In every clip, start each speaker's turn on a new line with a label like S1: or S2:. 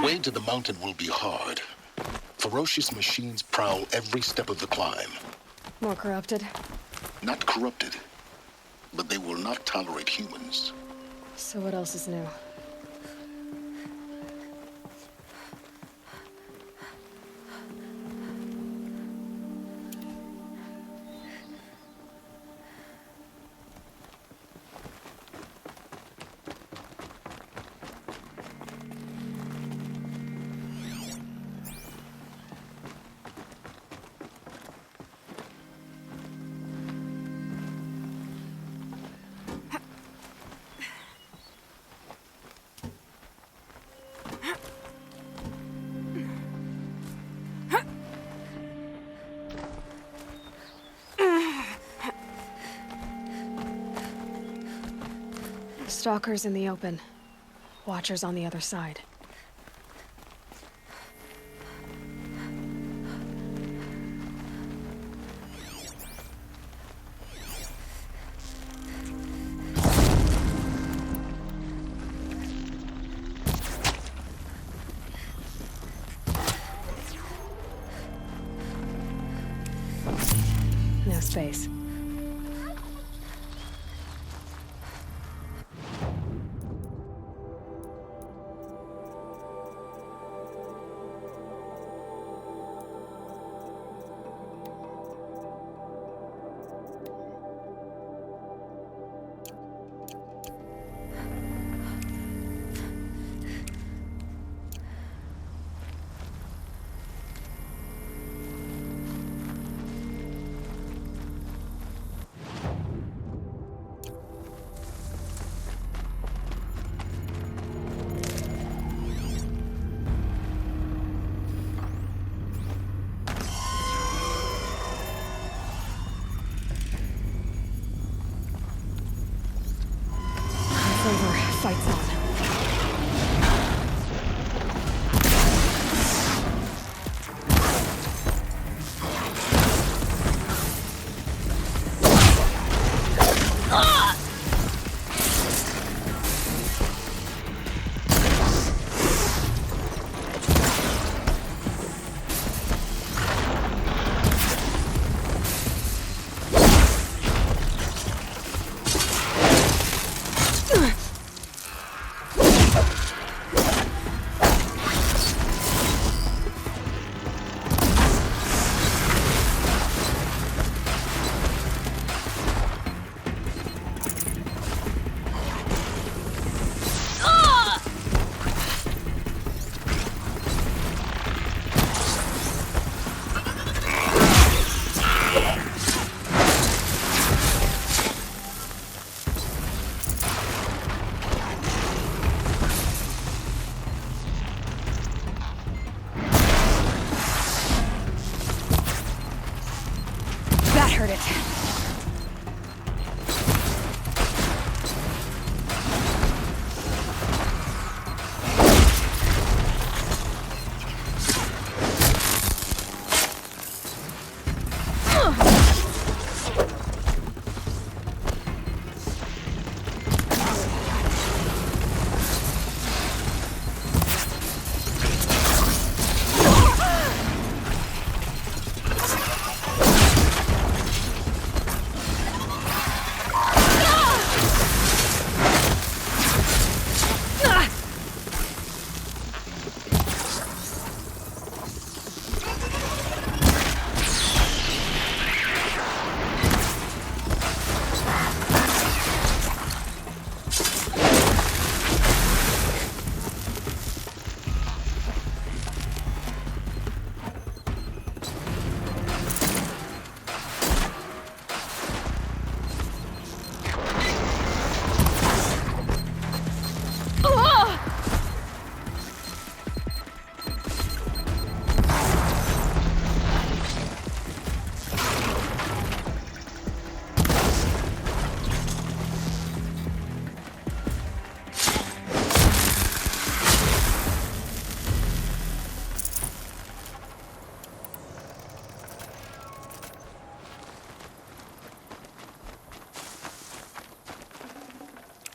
S1: way to the mountain will be hard. Ferocious machines prowl every step of the climb.
S2: More corrupted?
S1: Not corrupted, but they will not tolerate humans.
S2: So what else is new? Stalkers in the open. Watchers on the other side. No space. Fights on. Heard it.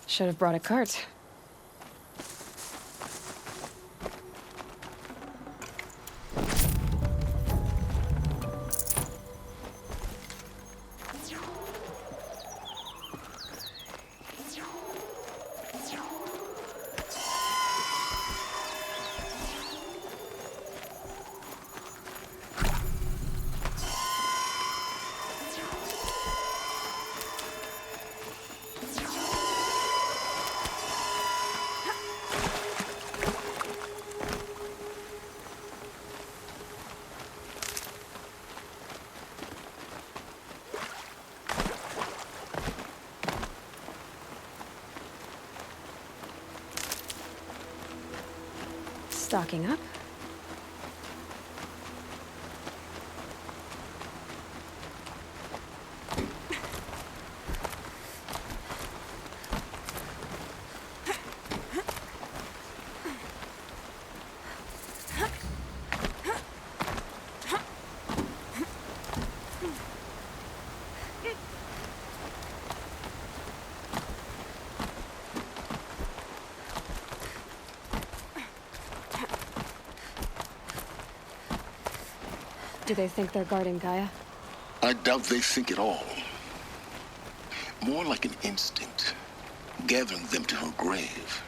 S2: Should have brought a cart. Stocking up. Do they think they're guarding Gaia?
S1: I doubt they think at all. More like an instinct, gathering them to her grave.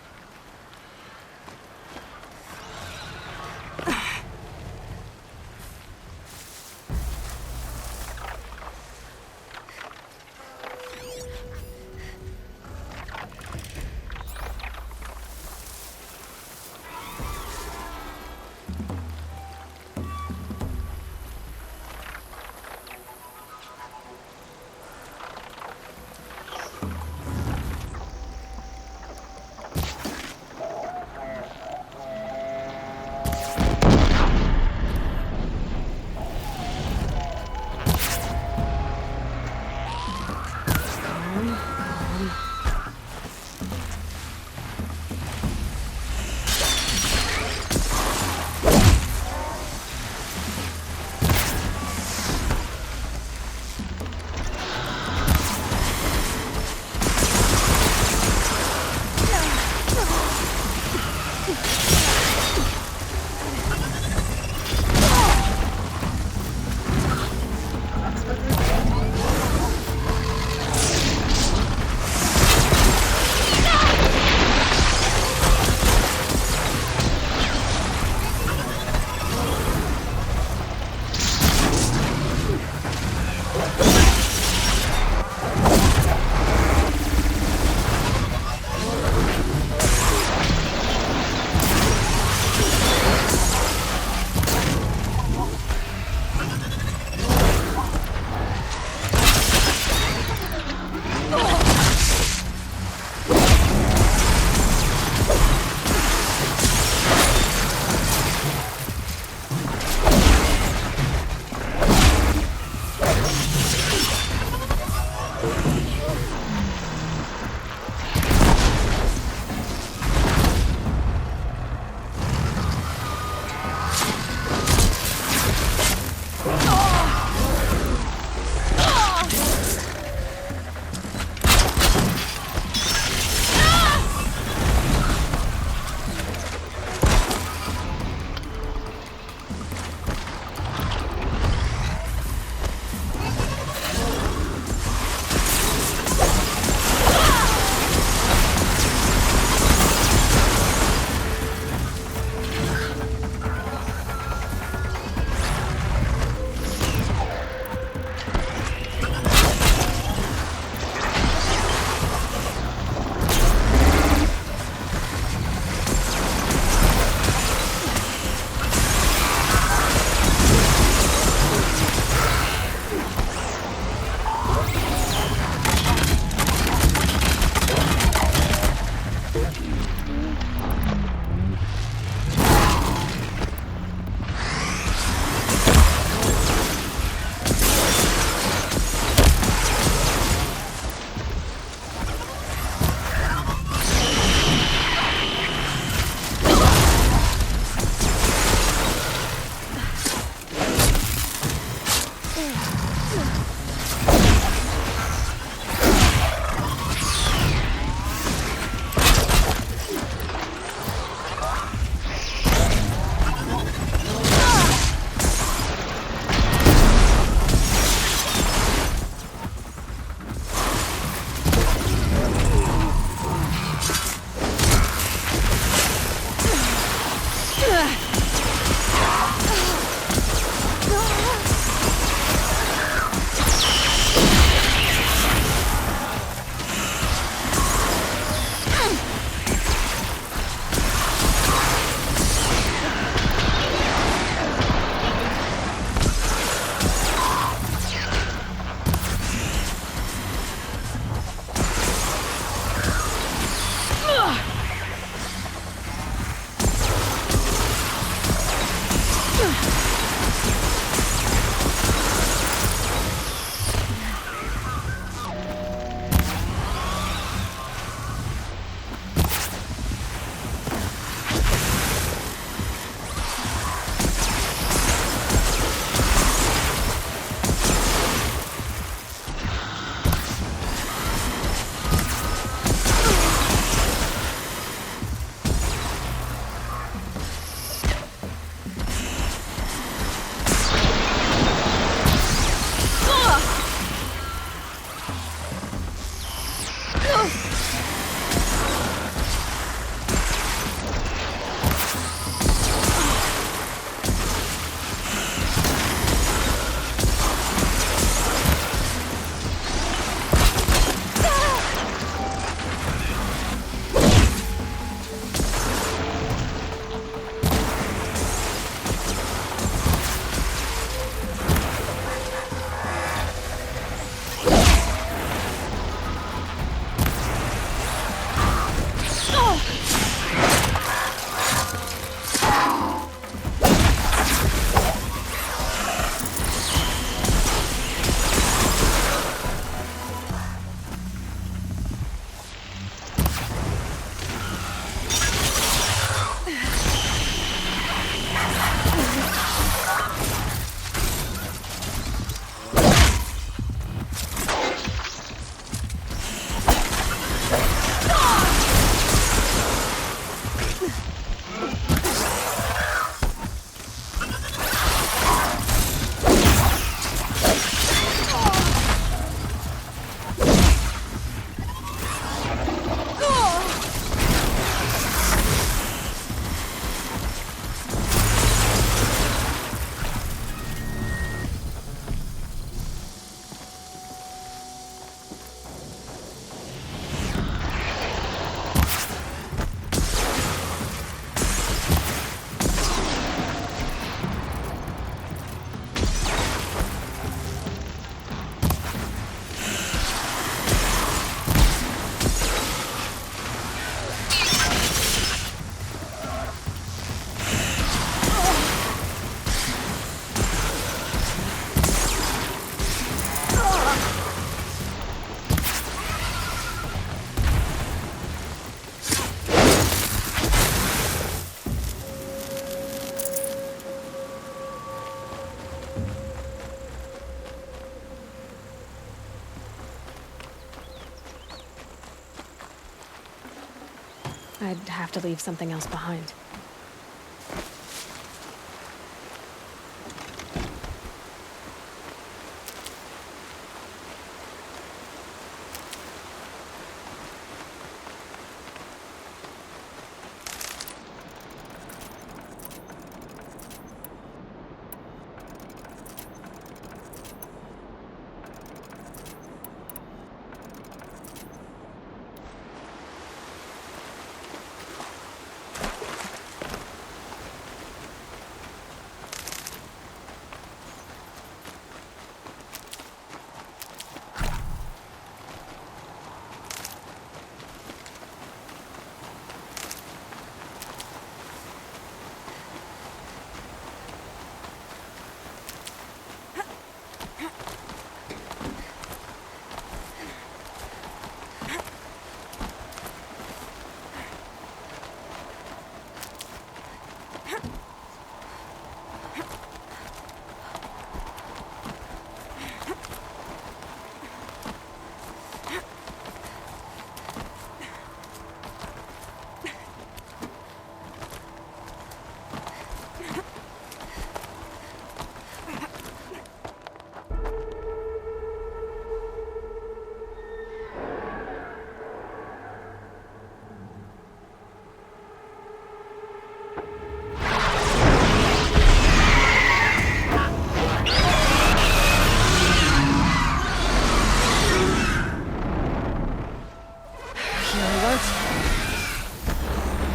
S2: I'd have to leave something else behind.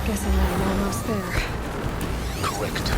S2: Guessing I'm almost there.
S1: Correct.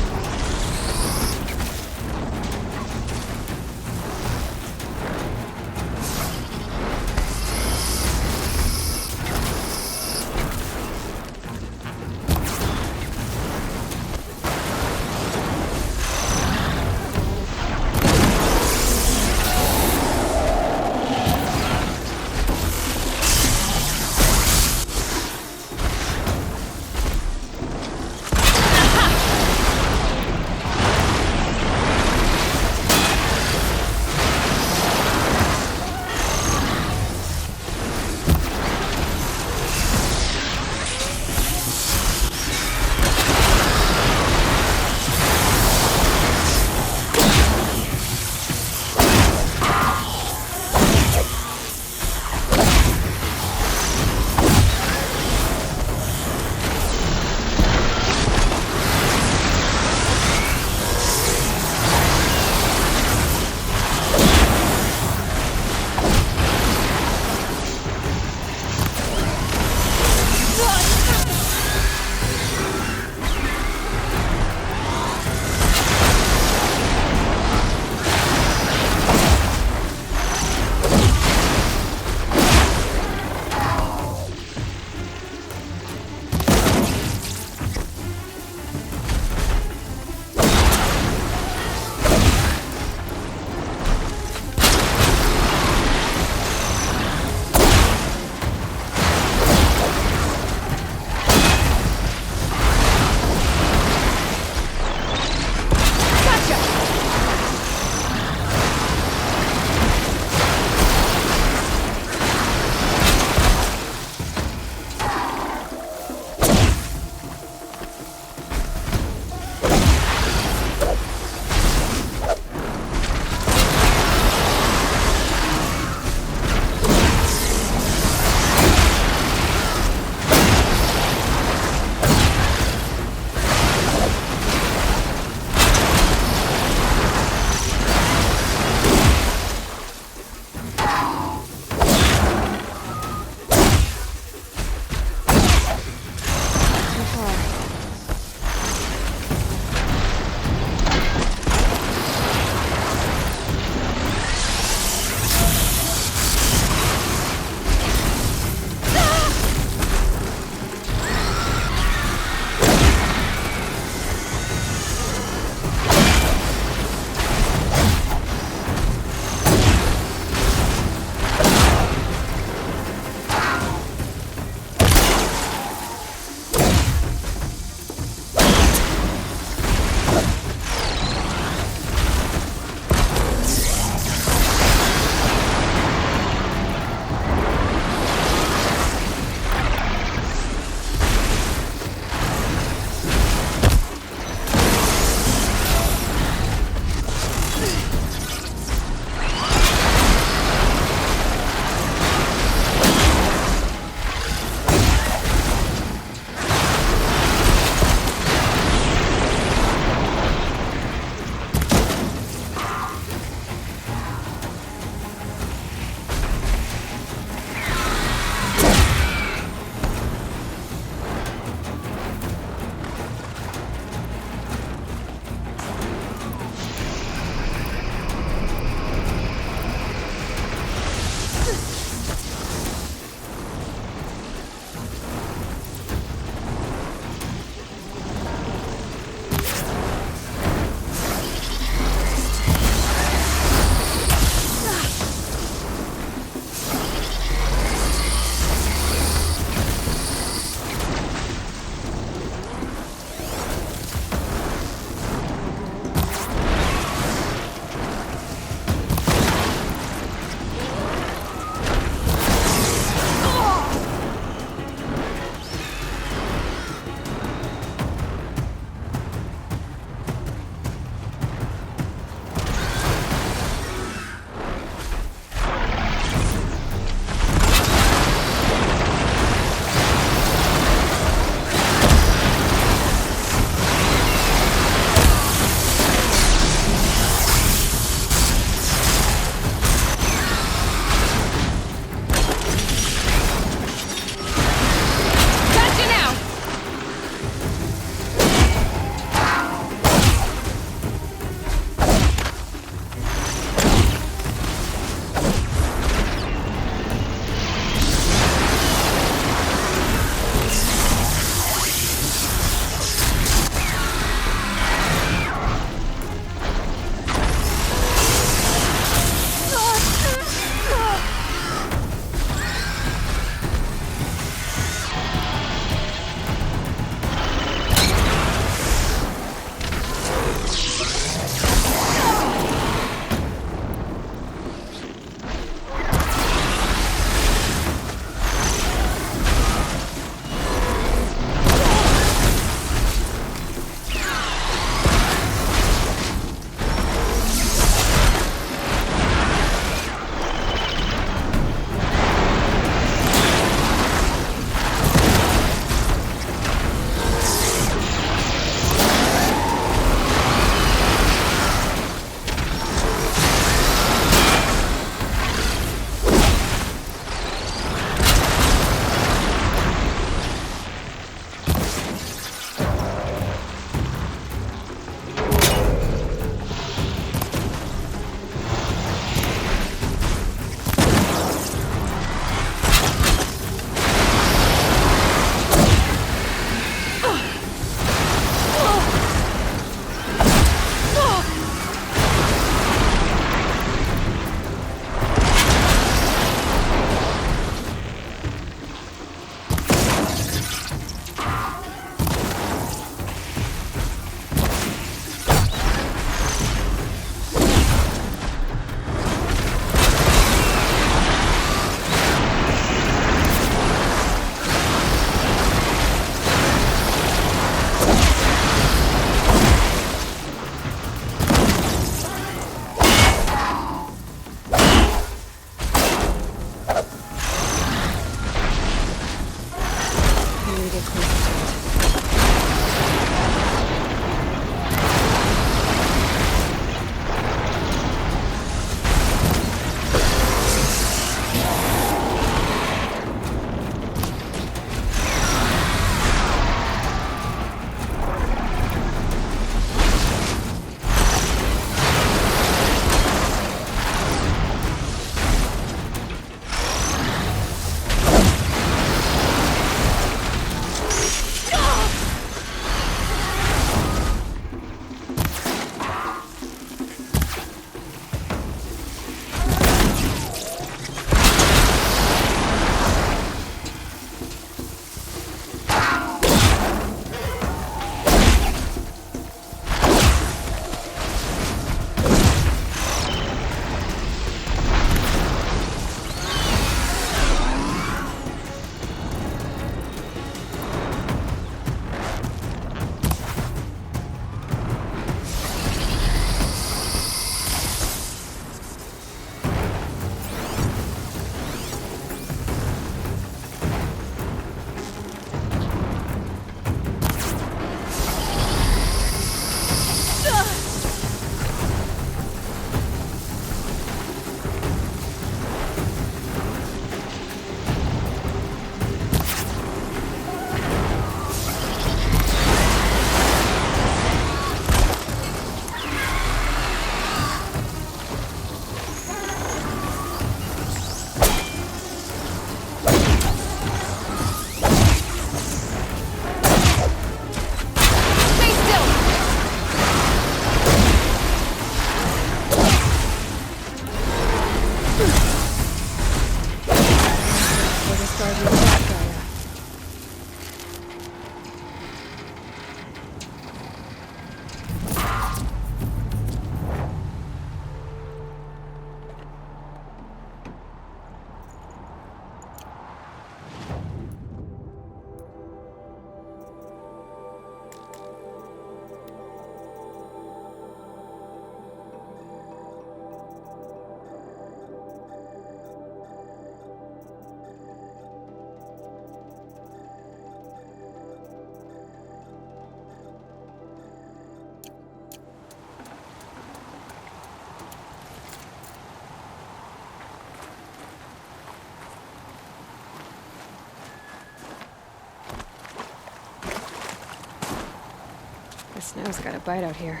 S2: snow's got a bite out here.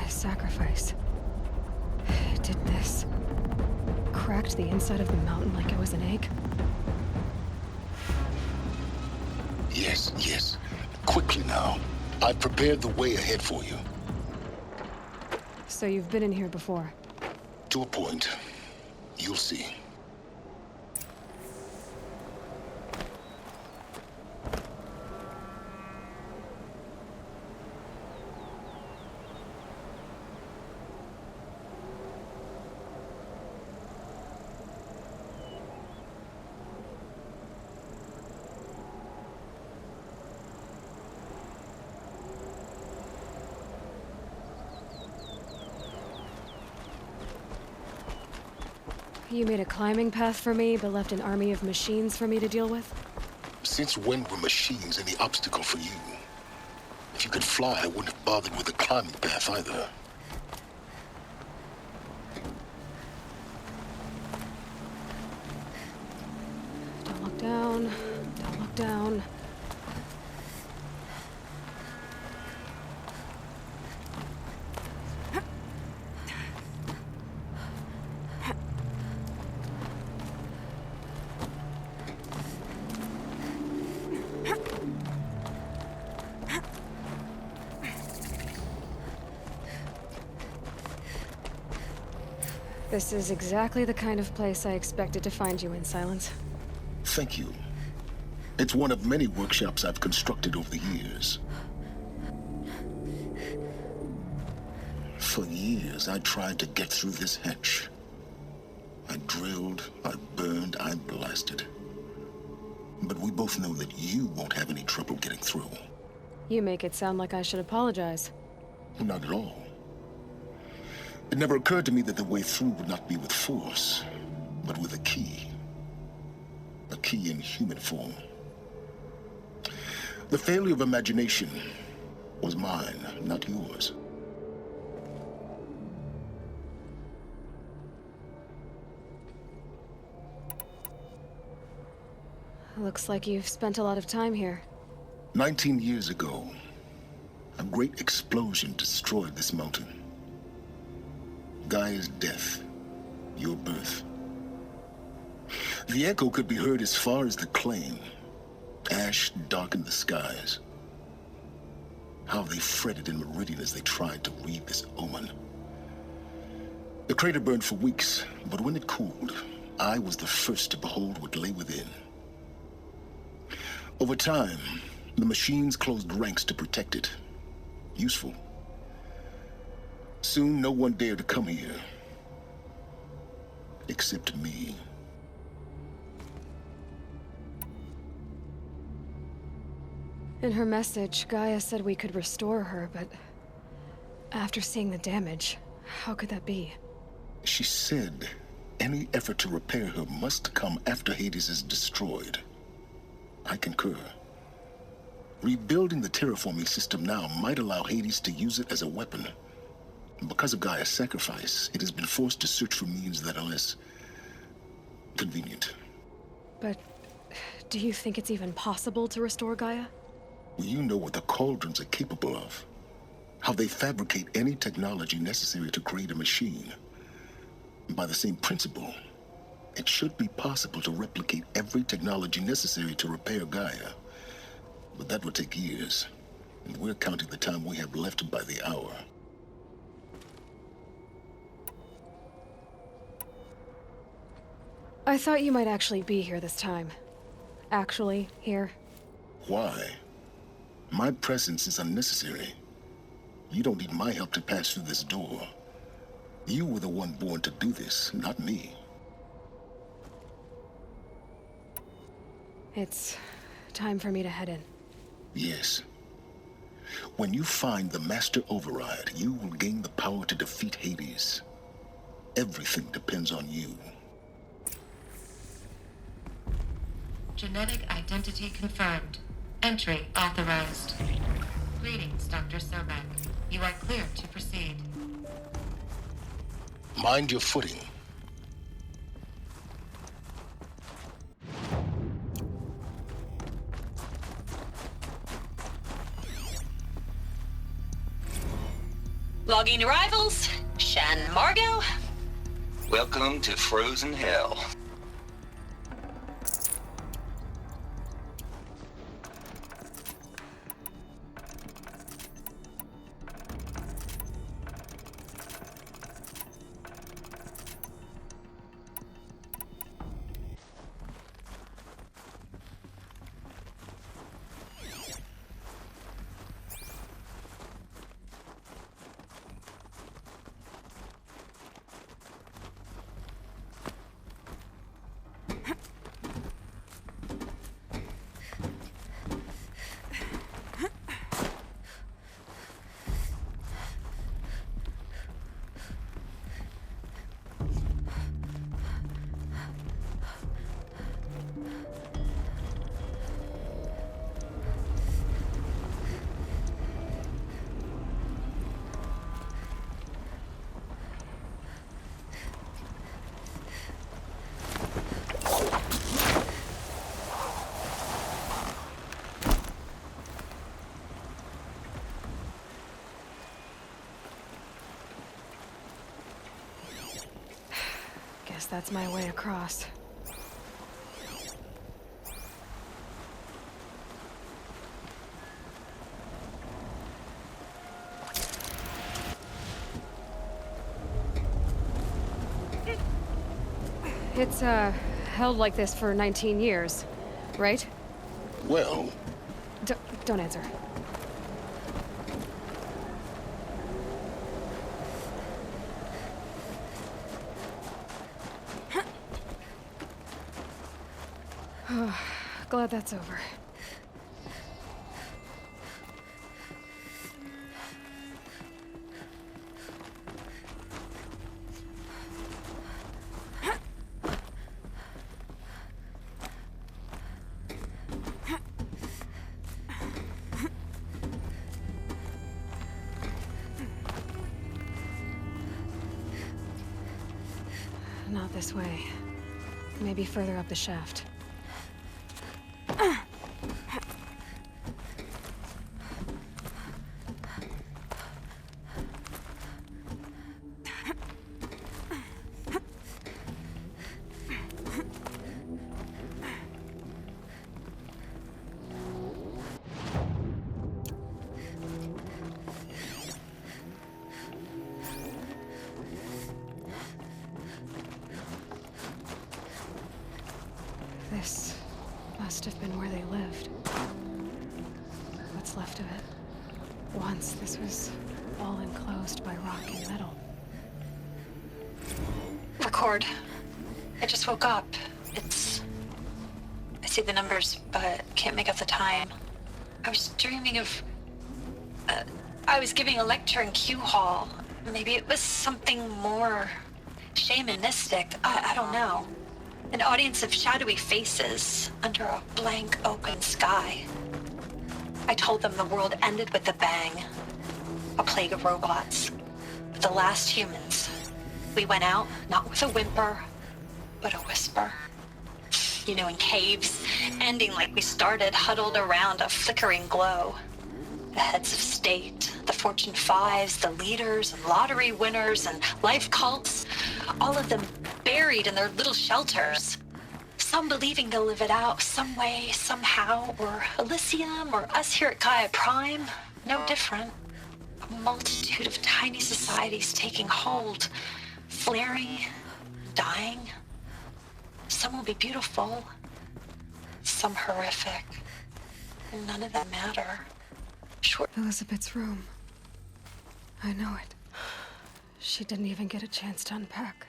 S2: Sacrifice. It did this. Cracked the inside of the mountain like it was an egg.
S1: Yes, yes. Quickly now. I've prepared the way ahead for you.
S2: So you've been in here before?
S1: To a point. You'll see.
S2: You made a climbing path for me, but left an army of machines for me to deal with?
S1: Since when were machines any obstacle for you? If you could fly, I wouldn't have bothered with a climbing path either.
S2: Don't look down. Don't look down. This is exactly the kind of place I expected to find you in, Silence.
S1: Thank you. It's one of many workshops I've constructed over the years. For years, I tried to get through this hatch. I drilled, I burned, I blasted. But we both know that you won't have any trouble getting through.
S2: You make it sound like I should apologize.
S1: Not at all. It never occurred to me that the way through would not be with force, but with a key. A key in human form. The failure of imagination was mine, not yours.
S2: Looks like you've spent a lot of time here.
S1: 19 years ago, a great explosion destroyed this mountain. Gaia's death, your birth. The echo could be heard as far as the claim. Ash darkened the skies. How they fretted in Meridian as they tried to read this omen. The crater burned for weeks, but when it cooled, I was the first to behold what lay within. Over time, the machines closed ranks to protect it. Useful. Soon, no one dared to come here. Except me.
S2: In her message, Gaia said we could restore her, but after seeing the damage, how could that be?
S1: She said any effort to repair her must come after Hades is destroyed. I concur. Rebuilding the terraforming system now might allow Hades to use it as a weapon. Because of Gaia's sacrifice, it has been forced to search for means that are less convenient.
S2: But do you think it's even possible to restore Gaia?
S1: Well, you know what the Cauldrons are capable of. How they fabricate any technology necessary to create a machine. By the same principle, it should be possible to replicate every technology necessary to repair Gaia. But that would take years, and we're counting the time we have left by the hour.
S2: I thought you might actually be here this time. Actually, here.
S1: Why? My presence is unnecessary. You don't need my help to pass through this door. You were the one born to do this, not me.
S2: It's time for me to head in.
S1: Yes. When you find the Master Override, you will gain the power to defeat Hades. Everything depends on you.
S3: Genetic identity confirmed. Entry authorized. Greetings, Dr. Sobek. You are clear to proceed.
S1: Mind your footing.
S4: Logging arrivals. Shan Margot.
S5: Welcome to Frozen Hell.
S2: Guess that's my way across. It's, held like this for 19 years, right?
S1: Well,
S2: Don't answer. Glad that's over. Not this way. Maybe further up the shaft. This must have been where they lived. What's left of it. Once this was all enclosed by rock and metal.
S4: Record. I just woke up. I see the numbers, but can't make out the time. I was dreaming of... I was giving a lecture in Q Hall. Maybe it was something more shamanistic. I don't know. An audience of shadowy faces under a blank open sky. I told them the world ended with a bang. A plague of robots. The last humans. We went out, not with a whimper, but a whisper. You know, in caves, ending like we started, huddled around a flickering glow. The heads of state, the Fortune 5s, the leaders and lottery winners and life cults, all of them buried in their little shelters. Some believing they'll live it out some way, somehow, or Elysium, or us here at Gaia Prime, no different. A multitude of tiny societies taking hold, flaring, dying. Some will be beautiful, some horrific, and none of them matter. Short.
S2: Elizabeth's room. I know it. She didn't even get a chance to unpack.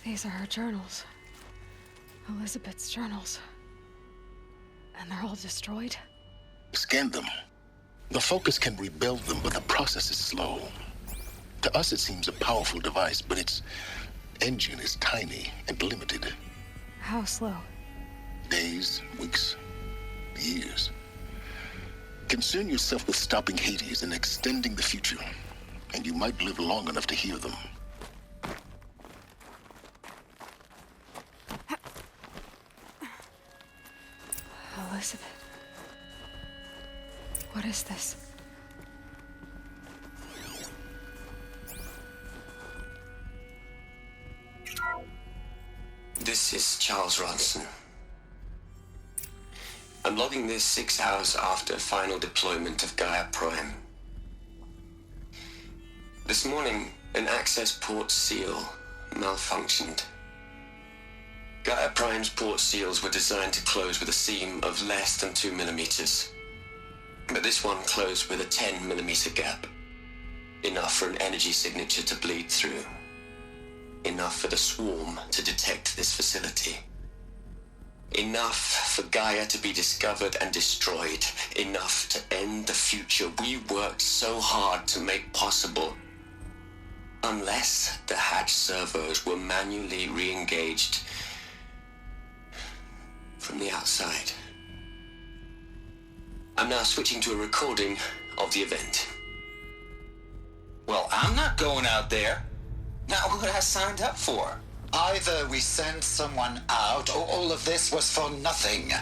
S2: These are her journals. Elizabeth's journals. And they're all destroyed?
S1: Scan them. The Focus can rebuild them, but the process is slow. To us, it seems a powerful device, but its engine is tiny and limited.
S2: How slow?
S1: Days, weeks, years. Concern yourself with stopping Hades and extending the future, and you might live long enough to hear them.
S2: Elizabeth. What is this?
S6: This is Charles Ronson. I'm logging this 6 hours after final deployment of Gaia Prime. This morning, an access port seal malfunctioned. Gaia Prime's port seals were designed to close with a seam of less than 2 millimeters. But this one closed with a 10 millimeter gap. Enough for an energy signature to bleed through. Enough for the swarm to detect this facility. Enough for Gaia to be discovered and destroyed. Enough to end the future we worked so hard to make possible. Unless the hatch servos were manually re-engaged from the outside. I'm now switching to a recording of the event.
S5: Well, I'm not going out there. Not what I signed up for.
S7: Either we send someone out, or all of this was for nothing.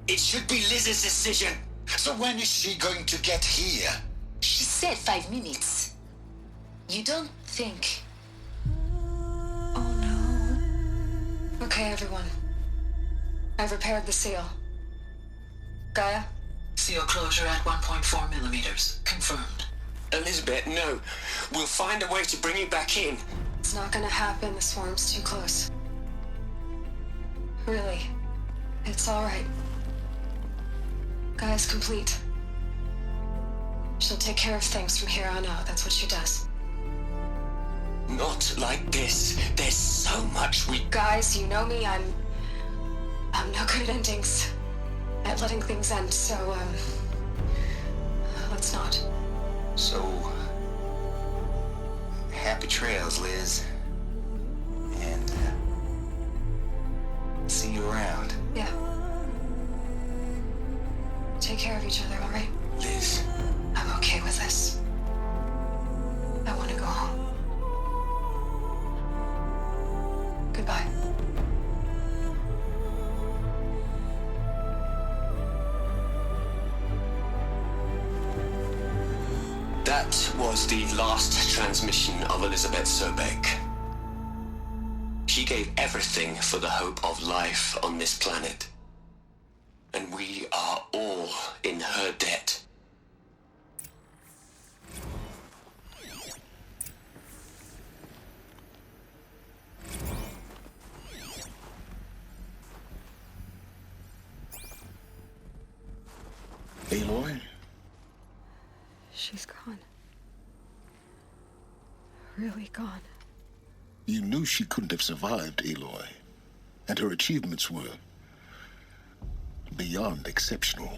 S6: It should be Liz's decision.
S7: So when is she going to get here?
S8: She said 5 minutes. You don't think...
S2: Oh no. Okay, everyone. I've repaired the seal. Gaia?
S9: Seal closure at 1.4 millimeters. Confirmed.
S6: Elizabeth, no. We'll find a way to bring you back in.
S2: It's not gonna happen. The swarm's too close. Really. It's alright. Gaia's complete. She'll take care of things from here on out. That's what she does.
S6: Not like this. There's so much we...
S2: Guys, you know me. I'm no good at endings. At letting things end, so, let's not.
S5: So, happy trails, Liz. And, see you around.
S2: Yeah. Take care of each other, all right?
S6: Liz.
S2: I'm okay with this. I want to go home. Goodbye.
S6: That was the last transmission of Elizabeth Sobek. She gave everything for the hope of life on this planet. And we are all in her debt.
S1: Aloy?
S2: She's gone. Really gone.
S1: You knew she couldn't have survived, Aloy. And her achievements were beyond exceptional.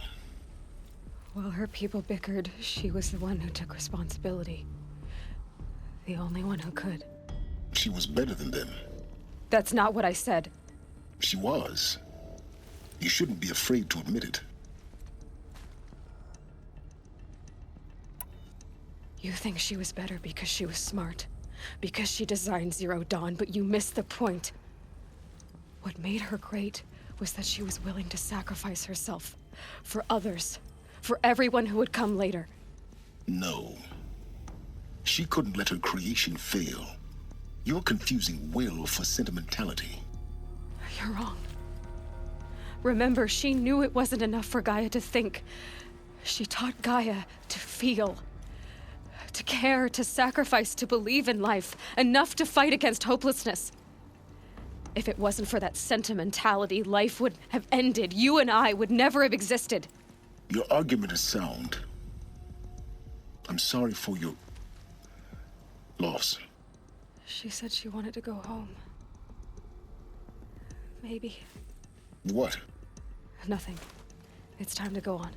S2: While her people bickered, she was the one who took responsibility. The only one who could.
S1: She was better than them.
S2: That's not what I said.
S1: She was. You shouldn't be afraid to admit it.
S2: You think she was better because she was smart, because she designed Zero Dawn, but you missed the point. What made her great was that she was willing to sacrifice herself for others, for everyone who would come later.
S1: No. She couldn't let her creation fail. You're confusing will for sentimentality.
S2: You're wrong. Remember, she knew it wasn't enough for Gaia to think. She taught Gaia to feel. To care, to sacrifice, to believe in life. Enough to fight against hopelessness. If it wasn't for that sentimentality, life would have ended. You and I would never have existed.
S1: Your argument is sound. I'm sorry for your loss.
S2: She said she wanted to go home. Maybe.
S1: What?
S2: Nothing. It's time to go on.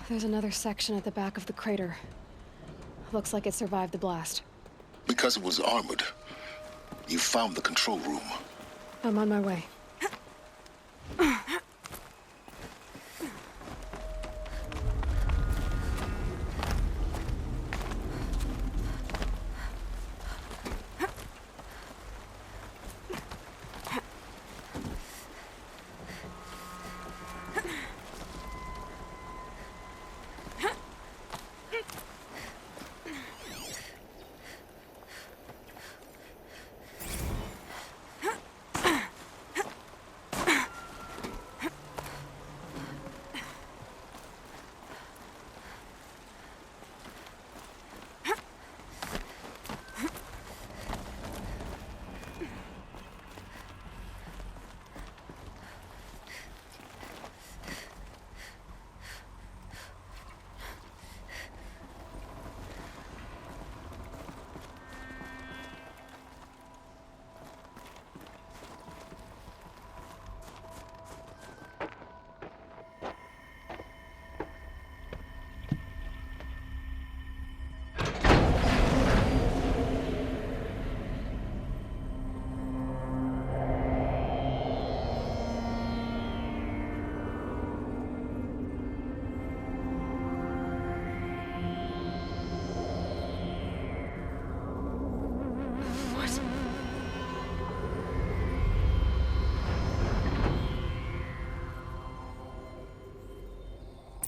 S2: There's another section at the back of the crater. Looks like it survived the blast.
S1: Because it was armored. You found the control room.
S2: I'm on my way.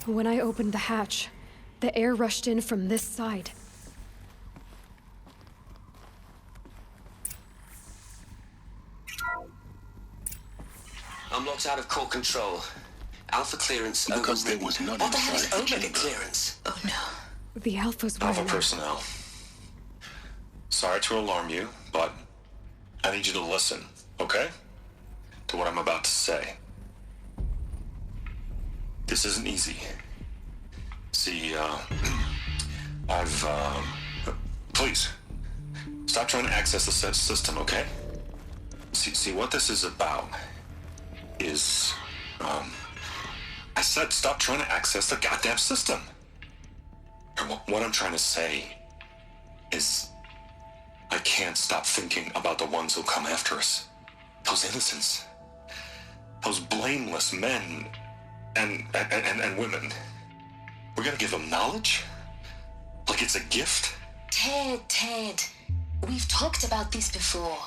S2: When I opened the hatch, the air rushed in from this side.
S6: I'm locked out of core control. Alpha clearance
S1: Because there
S6: overridden.
S1: was none
S6: What the hell is
S1: inside the
S6: Omega
S1: chamber.
S6: clearance?
S8: Oh no.
S2: The Alphas were
S10: Alpha
S2: in-
S10: personnel. Sorry to alarm you, but I need you to listen, okay? To what I'm about to say. This isn't easy. See, please, stop trying to access the set system, okay? See, what this is about is, I said stop trying to access the goddamn system. And what I'm trying to say is, I can't stop thinking about the ones who'll come after us. Those innocents. Those blameless men and women. We're gonna give them knowledge? Like it's a gift?
S8: Ted. We've talked about this before.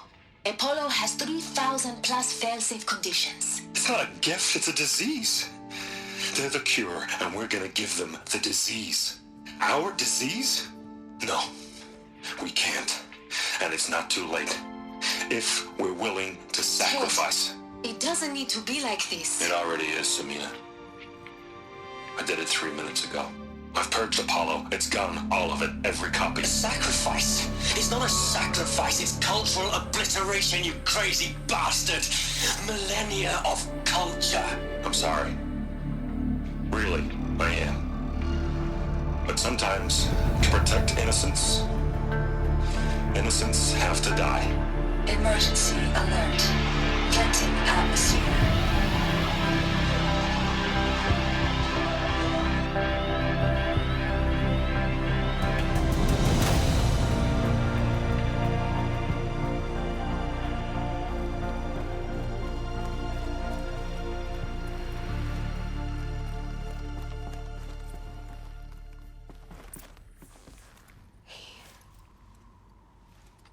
S8: Apollo has 3,000 plus fail-safe conditions.
S10: It's not a gift, it's a disease. They're the cure, and we're gonna give them the disease. Our disease? No, we can't. And it's not too late. if we're willing to sacrifice.
S8: It doesn't need to be like this.
S10: It already is, Samina. I did it 3 minutes ago. I've purged Apollo. It's gone. All of it. Every copy.
S5: A sacrifice? It's not a sacrifice. It's cultural obliteration, you crazy bastard. Millennia of culture.
S10: I'm sorry. Really, I am. But sometimes, to protect innocence, innocents have to die.
S8: Emergency alert. Venting atmosphere.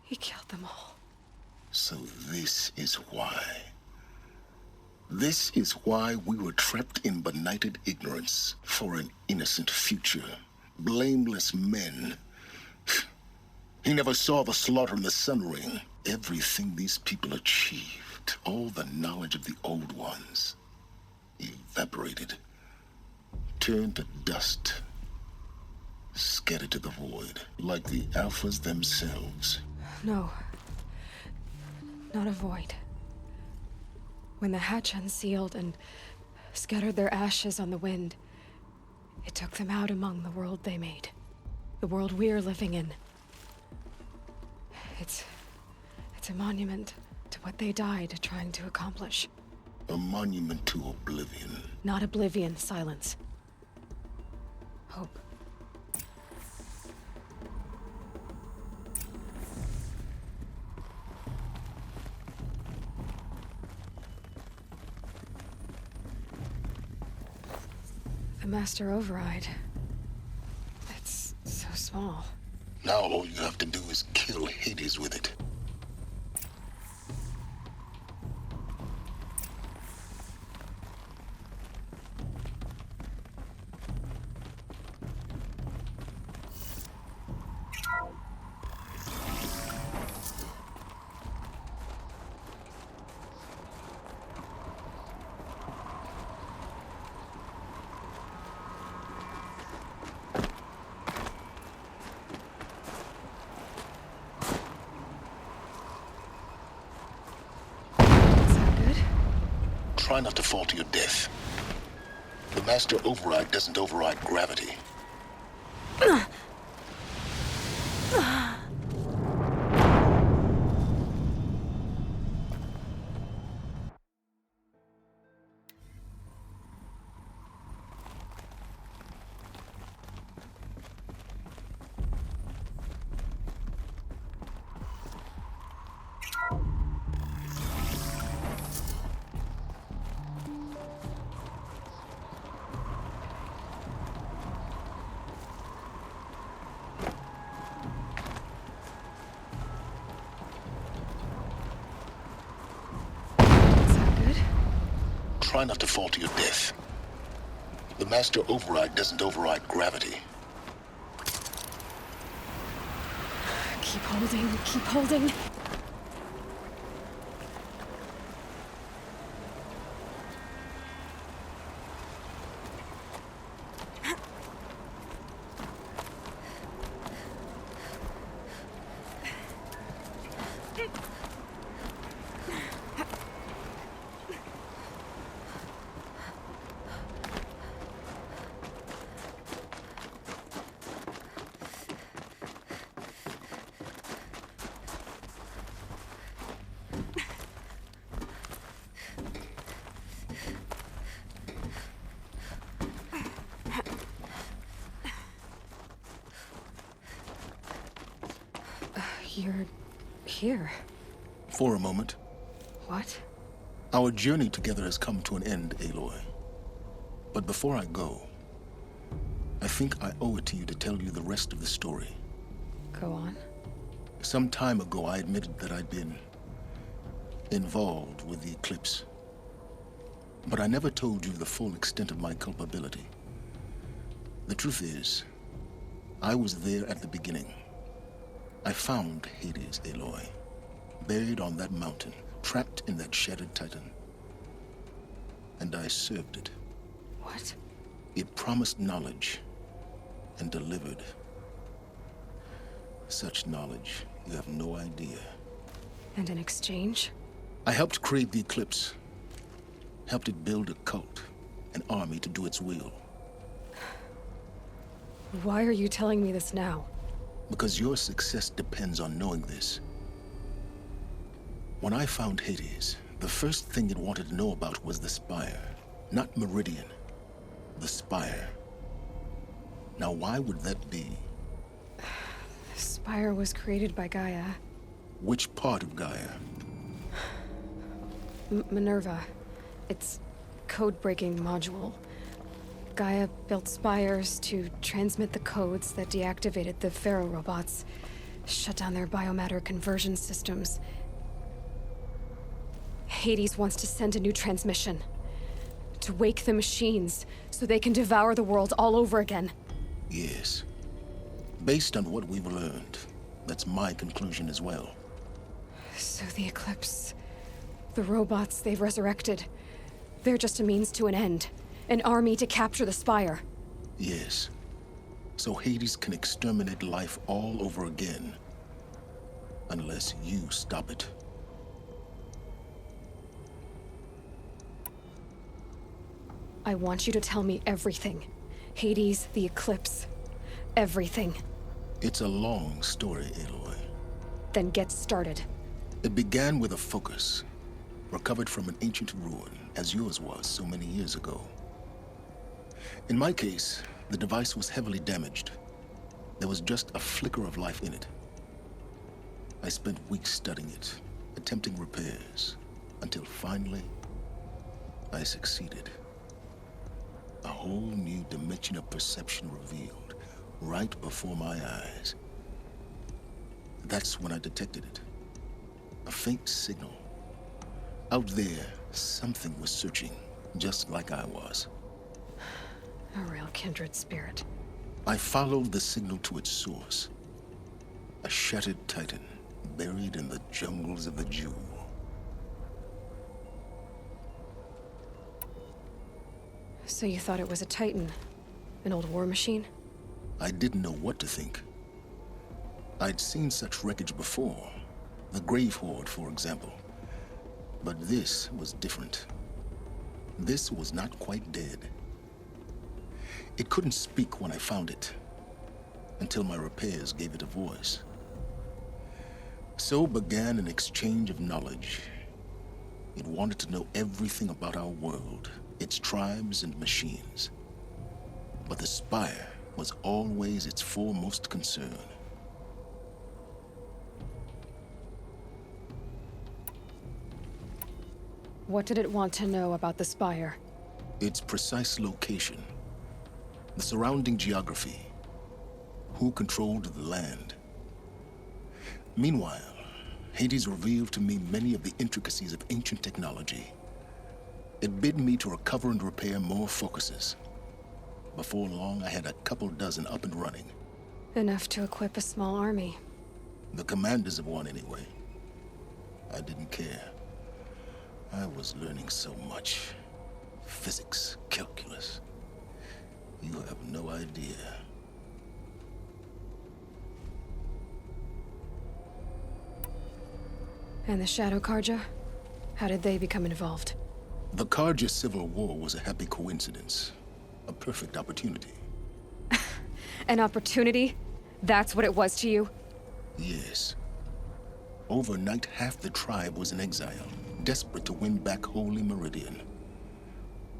S2: He killed them all.
S1: So this is why. This is why we were trapped in benighted ignorance for an innocent future. Blameless men. He never saw the slaughter in the Sun Ring. Everything these people achieved, all the knowledge of the old ones, evaporated, turned to dust, scattered to the void, like the Alphas themselves.
S2: No. Not a void. When the hatch unsealed and scattered their ashes on the wind, it took them out among the world they made. The world we're living in. It's a monument to what they died trying to accomplish.
S1: A monument to oblivion.
S2: Not oblivion, silence. Hope. The Master Override. It's so small.
S1: Now all you have to do is kill Hades with it. Try not to fall to your death. The Master Override doesn't override gravity. Try not to fall to your death. The Master Override doesn't override gravity.
S2: Keep holding, keep holding. You're here.
S1: For a moment.
S2: What?
S1: Our journey together has come to an end, Aloy. But before I go, I think I owe it to you to tell you the rest of the story.
S2: Go on.
S1: Some time ago, I admitted that I'd been involved with the eclipse. But I never told you the full extent of my culpability. The truth is, I was there at the beginning. I found Hades, Aloy. buried on that mountain, trapped in that shattered titan. And I served it.
S2: What?
S1: It promised knowledge and delivered. Such knowledge, you have no idea.
S2: And in exchange?
S1: I helped create the Eclipse. Helped it build a cult, an army to do its will.
S2: Why are you telling me this now?
S1: Because your success depends on knowing this. When I found Hades, the first thing it wanted to know about was the Spire. Not Meridian. The Spire. Now why would that be?
S2: The Spire was created by Gaia.
S1: Which part of Gaia?
S2: Minerva. Its code-breaking module. Gaia built spires to transmit the codes that deactivated the Pharaoh robots, shut down their biomatter conversion systems. Hades wants to send a new transmission. To wake the machines, so they can devour the world all over again.
S1: Yes. Based on what we've learned, that's my conclusion as well.
S2: So the Eclipse... the robots they've resurrected... they're just a means to an end. An army to capture the Spire.
S1: Yes. So Hades can exterminate life all over again. Unless you stop it.
S2: I want you to tell me everything. Hades, the Eclipse, everything.
S1: It's a long story, Aloy.
S2: Then get started.
S1: It began with a focus, recovered from an ancient ruin, as yours was so many years ago. In my case, the device was heavily damaged. There was just a flicker of life in it. I spent weeks studying it, attempting repairs, until finally, I succeeded. A whole new dimension of perception revealed, right before my eyes. That's when I detected it. A faint signal. Out there, something was searching, just like I was.
S2: A real kindred spirit.
S1: I followed the signal to its source. A shattered titan, buried in the jungles of the Jewel.
S2: So you thought it was a titan? An old war machine?
S1: I didn't know what to think. I'd seen such wreckage before. The Grave Horde, for example. But this was different. This was not quite dead. It couldn't speak when I found it, until my repairs gave it a voice. So began an exchange of knowledge. It wanted to know everything about our world, its tribes and machines. But the Spire was always its foremost concern.
S2: What did it want to know about the Spire?
S1: Its precise location, the surrounding geography, who controlled the land. Meanwhile, Hades revealed to me many of the intricacies of ancient technology. It bid me to recover and repair more focuses. Before long, I had a couple dozen up and running.
S2: Enough to equip a small army.
S1: The commanders of one, anyway. I didn't care. I was learning so much. Physics, calculus. You have no idea.
S2: And the Shadow Karja? How did they become involved?
S1: The Karja Civil War was a happy coincidence. A perfect opportunity.
S2: An opportunity? That's what it was to you?
S1: Yes. Overnight, half the tribe was in exile, desperate to win back Holy Meridian.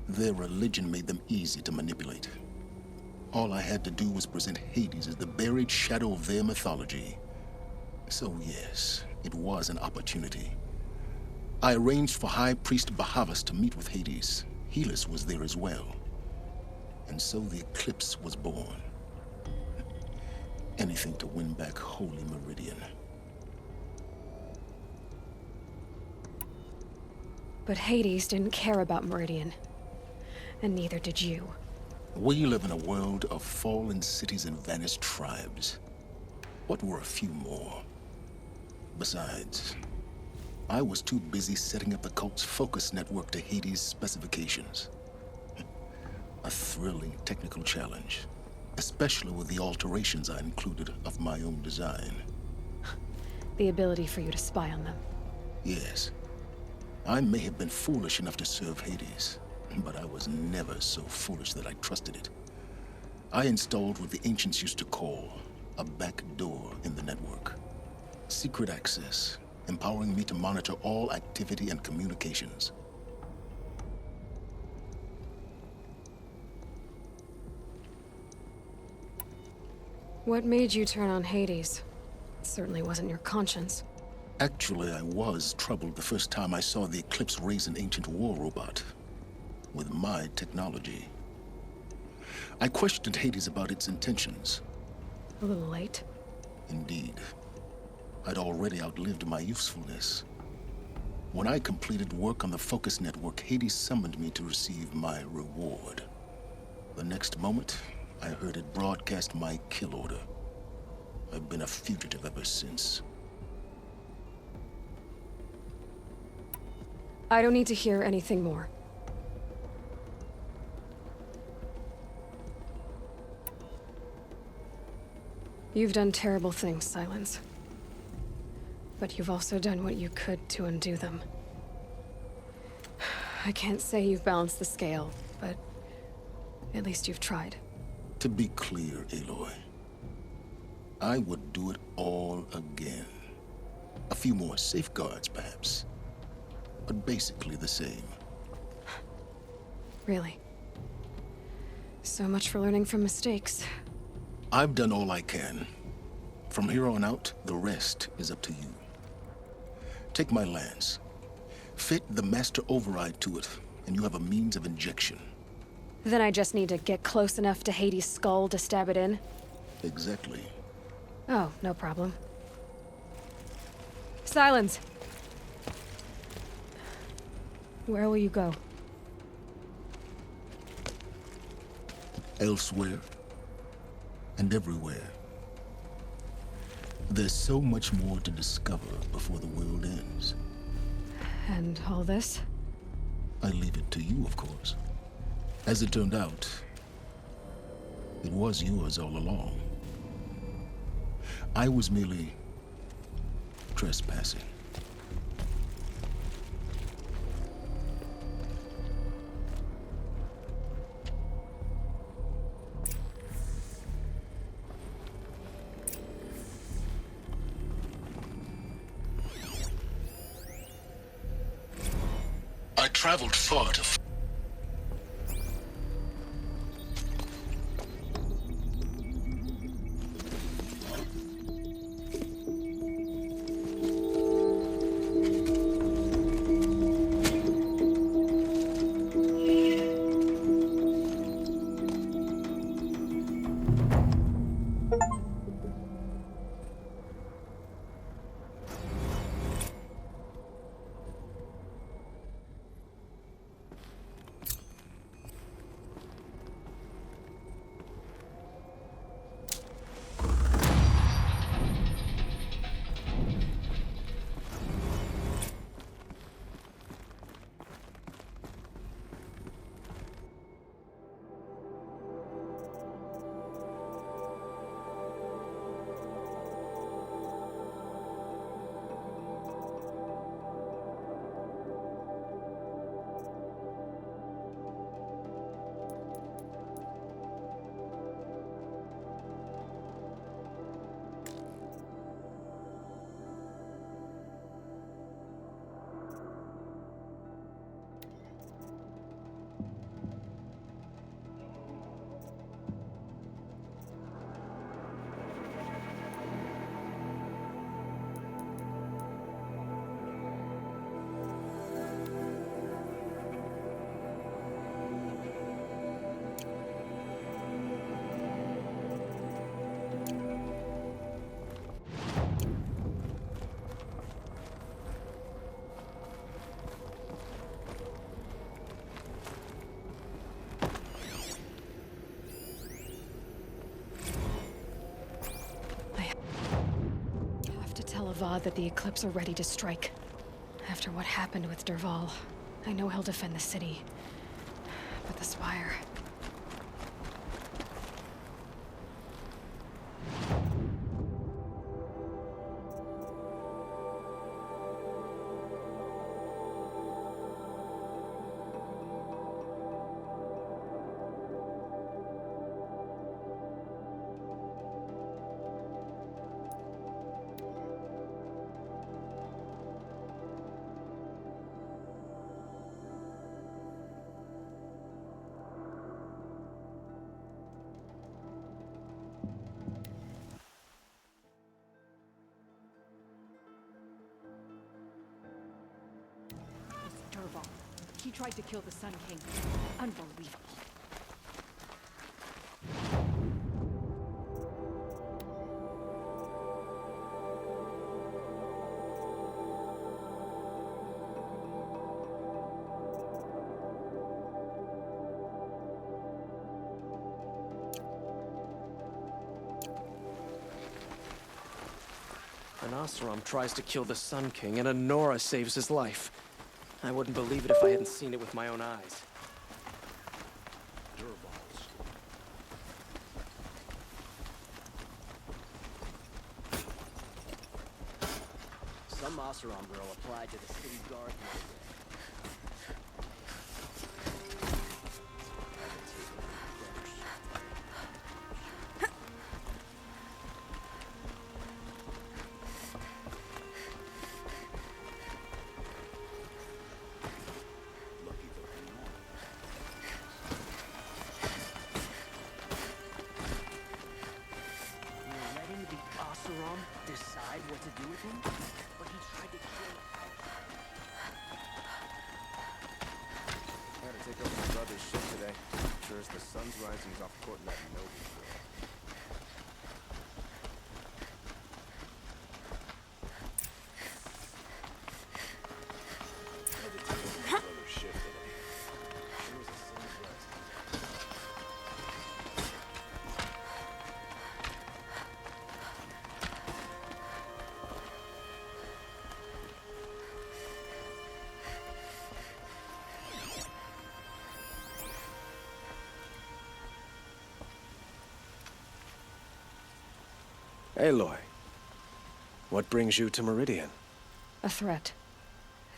S1: Their religion made them easy to manipulate. All I had to do was present Hades as the buried shadow of their mythology. So yes, it was an opportunity. I arranged for High Priest Bahavas to meet with Hades. Helis was there as well. And so the Eclipse was born. Anything to win back Holy Meridian.
S2: But Hades didn't care about Meridian. And neither did you.
S1: We live in a world of fallen cities and vanished tribes. What were a few more? Besides, I was too busy setting up the cult's focus network to Hades' specifications. A thrilling technical challenge, especially with the alterations I included of my own design.
S2: The ability for you to spy on them.
S1: Yes. I may have been foolish enough to serve Hades, but I was never so foolish that I trusted it. I installed what the ancients used to call a back door in the network. Secret access, empowering me to monitor all activity and communications.
S2: What made you turn on Hades? It certainly wasn't your conscience.
S1: Actually, I was troubled the first time I saw the Eclipse raise an ancient war robot. With my technology. I questioned Hades about its intentions.
S2: A little late.
S1: Indeed. I'd already outlived my usefulness. When I completed work on the Focus Network, Hades summoned me to receive my reward. The next moment, I heard it broadcast my kill order. I've been a fugitive ever since.
S2: I don't need to hear anything more. You've done terrible things, Silence. But you've also done what you could to undo them. I can't say you've balanced the scale, but at least you've tried.
S1: To be clear, Aloy, I would do it all again. A few more safeguards, perhaps. But basically the same.
S2: Really? So much for learning from mistakes.
S1: I've done all I can. From here on out, the rest is up to you. Take my lance. Fit the master override to it, and you have a means of injection.
S2: Then I just need to get close enough to Hades' skull to stab it in?
S1: Exactly.
S2: Oh, no problem. Silence! Where will you go?
S1: Elsewhere. And everywhere. There's so much more to discover before the world ends.
S2: And all this?
S1: I leave it to you, of course. As it turned out, it was yours all along. I was merely trespassing. I traveled far to
S2: Tell Avad that the Eclipse are ready to strike. After what happened with Derval, I know he'll defend the city. But the Spire...
S11: Derval. He tried to kill the Sun King. Unbelievable.
S12: An Oseram tries to kill the Sun King, and a Nora saves his life. I wouldn't believe it if I hadn't seen it with my own eyes. Some Oseram girl applied to the city guard the other day. Decide what to do with him? But he tried to kill...
S13: I gotta take over my brother's ship today. Sure as the sun's rising, he's off court and that Noble girl. I had to take over my brother's ship today. Sure as the sun's rising.
S12: Aloy, what brings you to Meridian?
S2: A threat.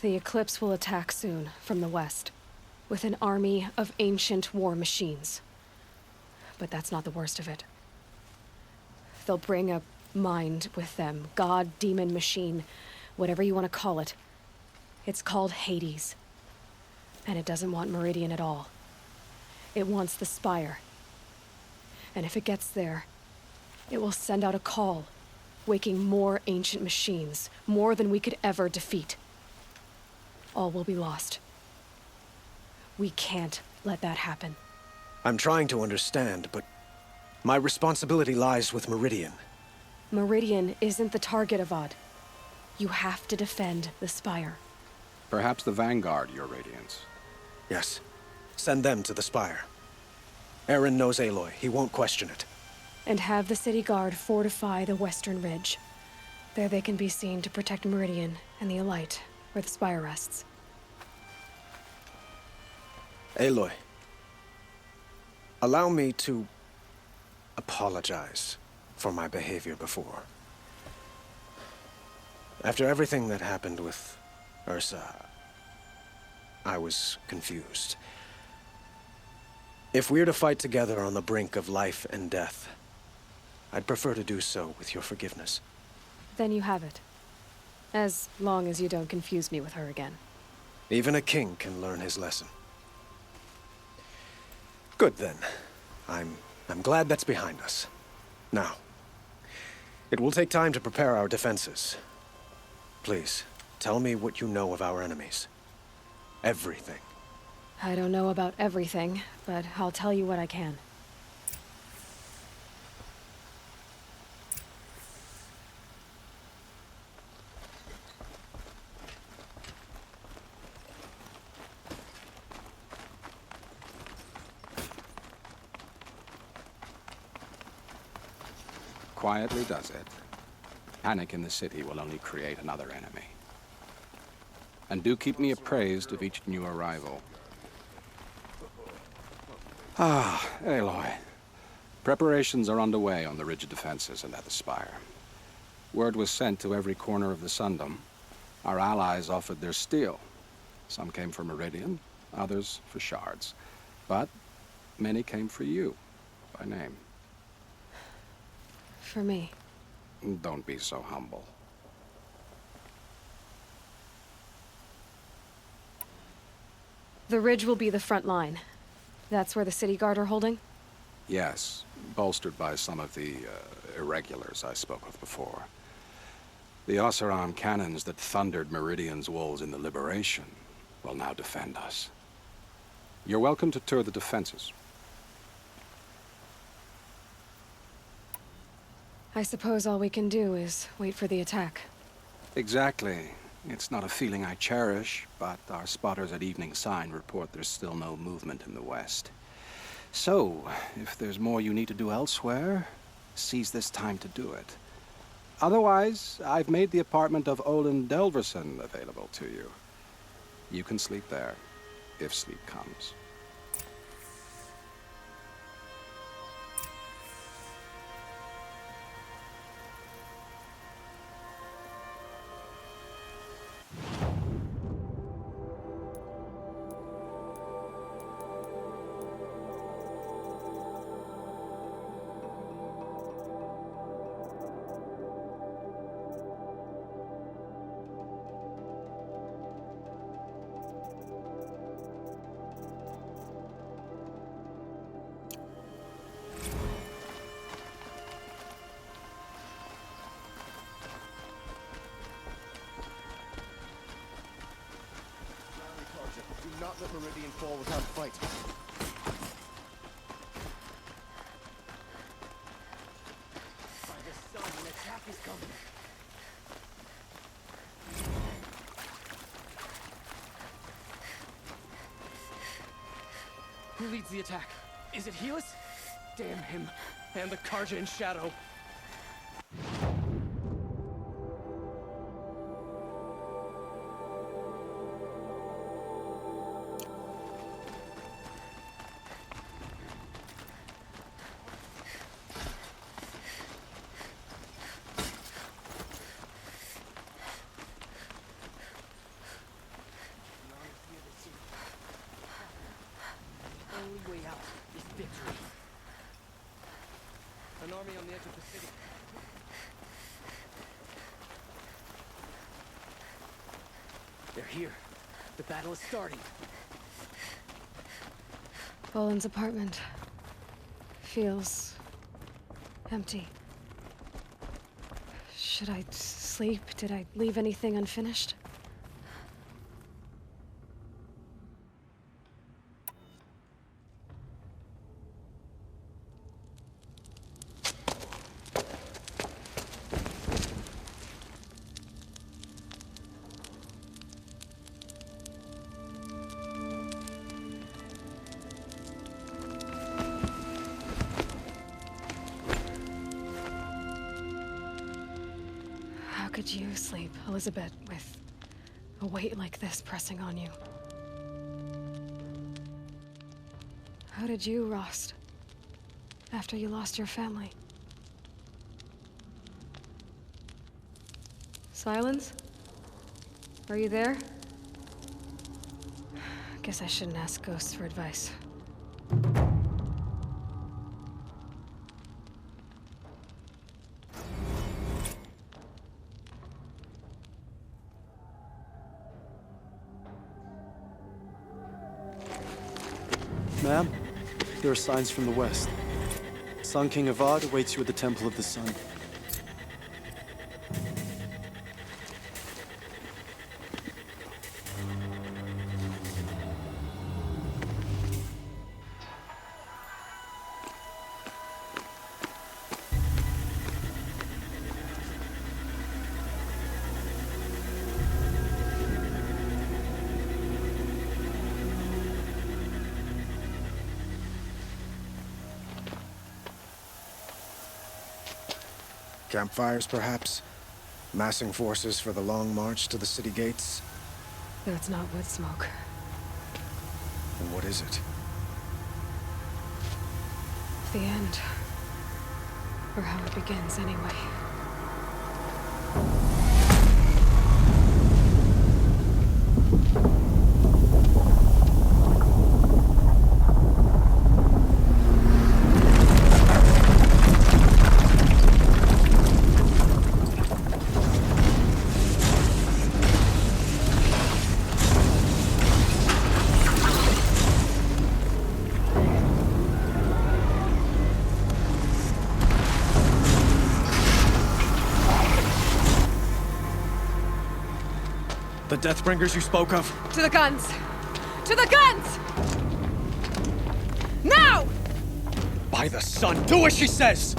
S2: The Eclipse will attack soon, from the west, with an army of ancient war machines. But that's not the worst of it. They'll bring a mind with them, god, demon, machine, whatever you want to call it. It's called Hades. And it doesn't want Meridian at all. It wants the Spire. And if it gets there, it will send out a call, waking more ancient machines, more than we could ever defeat. All will be lost. We can't let that happen.
S12: I'm trying to understand, but my responsibility lies with Meridian.
S2: Meridian isn't the target, Avad. You have to defend the Spire.
S14: Perhaps the Vanguard, Your Radiance.
S12: Yes. Send them to the Spire. Eren knows Aloy. He won't question it.
S2: And have the city guard fortify the western ridge. There they can be seen to protect Meridian and the Elite, where the Spire rests.
S12: Aloy, allow me to apologize for my behavior before. After everything that happened with Ursa, I was confused. If we're to fight together on the brink of life and death, I'd prefer to do so with your forgiveness.
S2: Then you have it. As long as you don't confuse me with her again.
S12: Even a king can learn his lesson. Good then. I'm glad that's behind us. Now, it will take time to prepare our defenses. Please, tell me what you know of our enemies. Everything.
S2: I don't know about everything, but I'll tell you what I can.
S14: Quietly does it. Panic in the city will only create another enemy. And do keep me appraised of each new arrival. Ah, Aloy. Preparations are underway on the ridge defenses and at the spire. Word was sent to every corner of the Sundom. Our allies offered their steel. Some came for Meridian, others for shards. But many came for you, by name.
S2: For me.
S14: Don't be so humble.
S2: The ridge will be the front line. That's where the city guard are holding?
S14: Yes, bolstered by some of the irregulars I spoke of before. The Oseram cannons that thundered Meridian's walls in the Liberation will now defend us. You're welcome to tour the defenses.
S2: I suppose all we can do is wait for the attack.
S14: Exactly. It's not a feeling I cherish, but our spotters at Evening Sign report there's still no movement in the west. So, if there's more you need to do elsewhere, seize this time to do it. Otherwise, I've made the apartment of Olin Delverson available to you. You can sleep there, if sleep comes.
S13: Do not let Meridian fall without a fight. By the sun, an attack is coming. Who leads the attack? Is it Helus? Damn him. And the Karja in shadow. Way out is victory. An army on the edge of the city. They're here. The battle is starting.
S2: Boland's apartment feels empty. Should I sleep? Did I leave anything unfinished? How could you sleep, Elizabeth, with a weight like this pressing on you? How did you, Rost, after you lost your family? Silence? Are you there? Guess I shouldn't ask ghosts for advice.
S15: Ma'am, there are signs from the west. Sun King Avad awaits you at the Temple of the Sun.
S12: Campfires, perhaps? Massing forces for the long march to the city gates?
S2: That's not wood smoke.
S12: And what is it?
S2: The end. Or how it begins, anyway.
S12: The Deathbringers you spoke of?
S2: To the guns! To the guns! Now!
S12: By the sun, do as she says!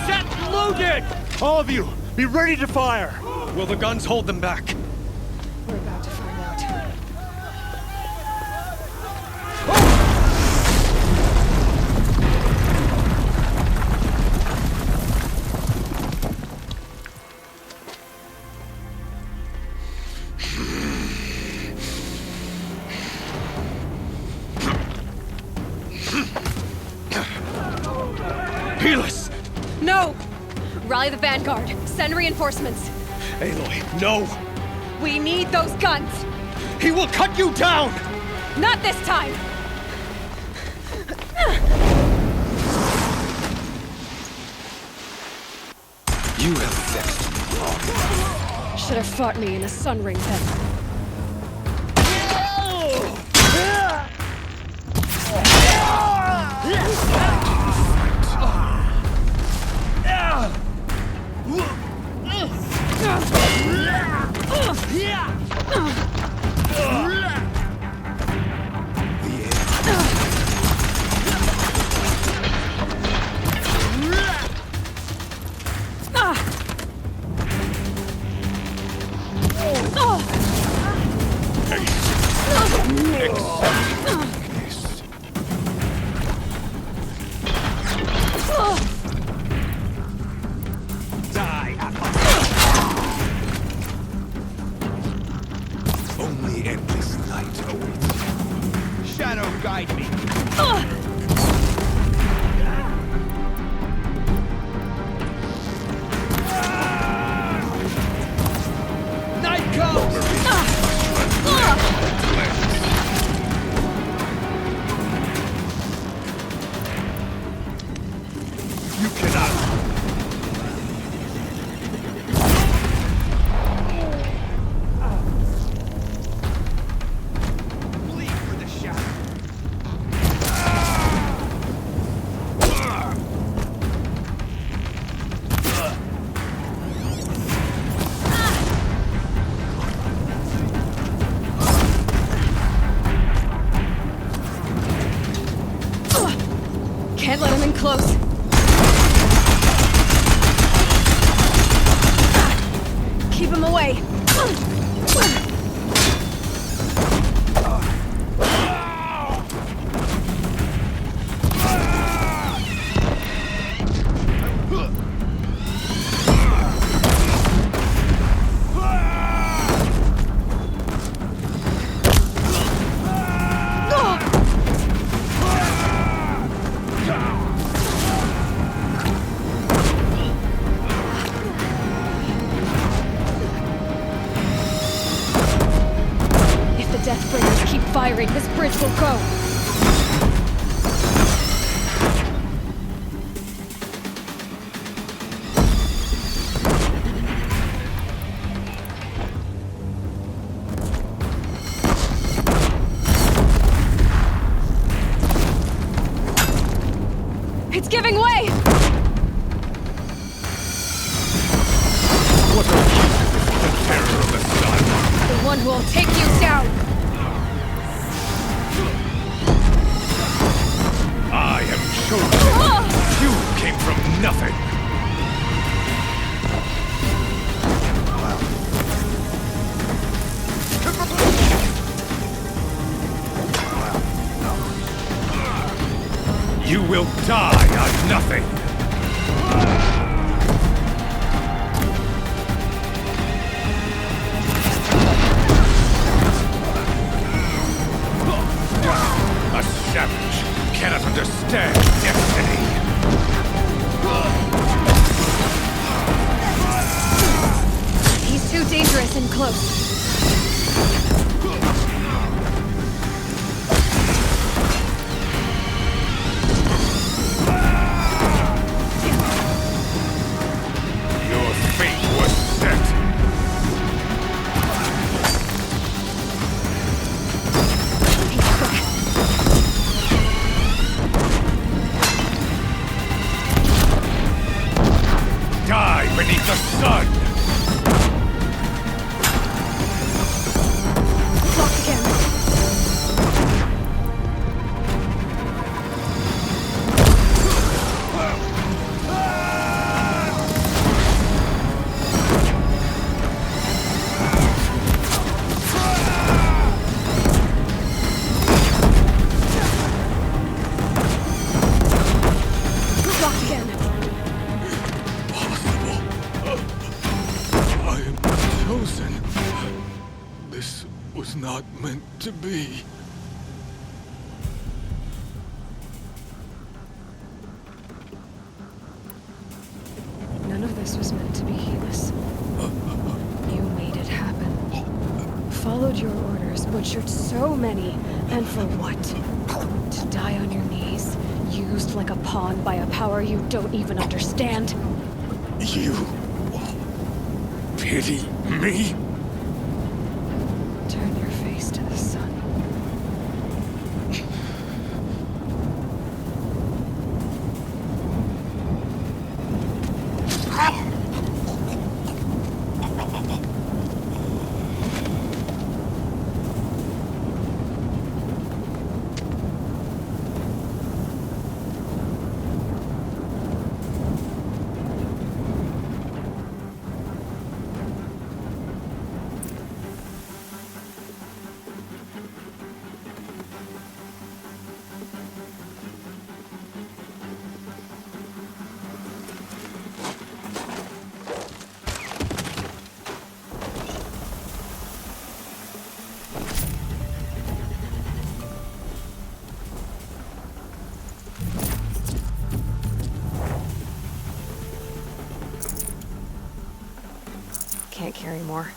S16: Set loaded! All of you, be ready to fire!
S12: Will the guns hold them back?
S2: We're about to find out.
S12: Helis!
S2: No! Rally the vanguard. Send reinforcements.
S12: Aloy, no!
S2: We need those guns!
S12: He will cut you down!
S2: Not this time!
S12: You have vexed me.
S2: Should have fought me in a sun ring then.
S16: Only endless night awaits. Shadow, guide me. Night comes! You cannot.
S2: Can't let him in close. Keep him away. Deathbringers keep firing, this bridge will go. It's giving way!
S16: What are you, the terror of the sun?
S2: The one who will take you down!
S16: I am chosen. You came from nothing. You will die on nothing.
S2: I'm close.
S16: Your fate was set. Die beneath the sun!
S2: Locked again. Locked again.
S16: I am chosen. This was not meant to be.
S2: None of this was meant to be heedless. You made it happen. Followed your orders, butchered so many, and for what? To die on your knees, used like a pawn by a power you don't even understand?
S16: You pity me?
S2: Turn your face to the sun. Can't carry more.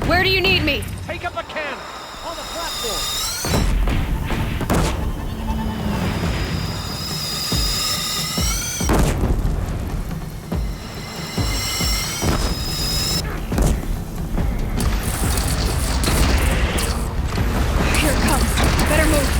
S2: Where do you need me?
S16: Take up a cannon on the platform.
S2: Here it comes. Better move.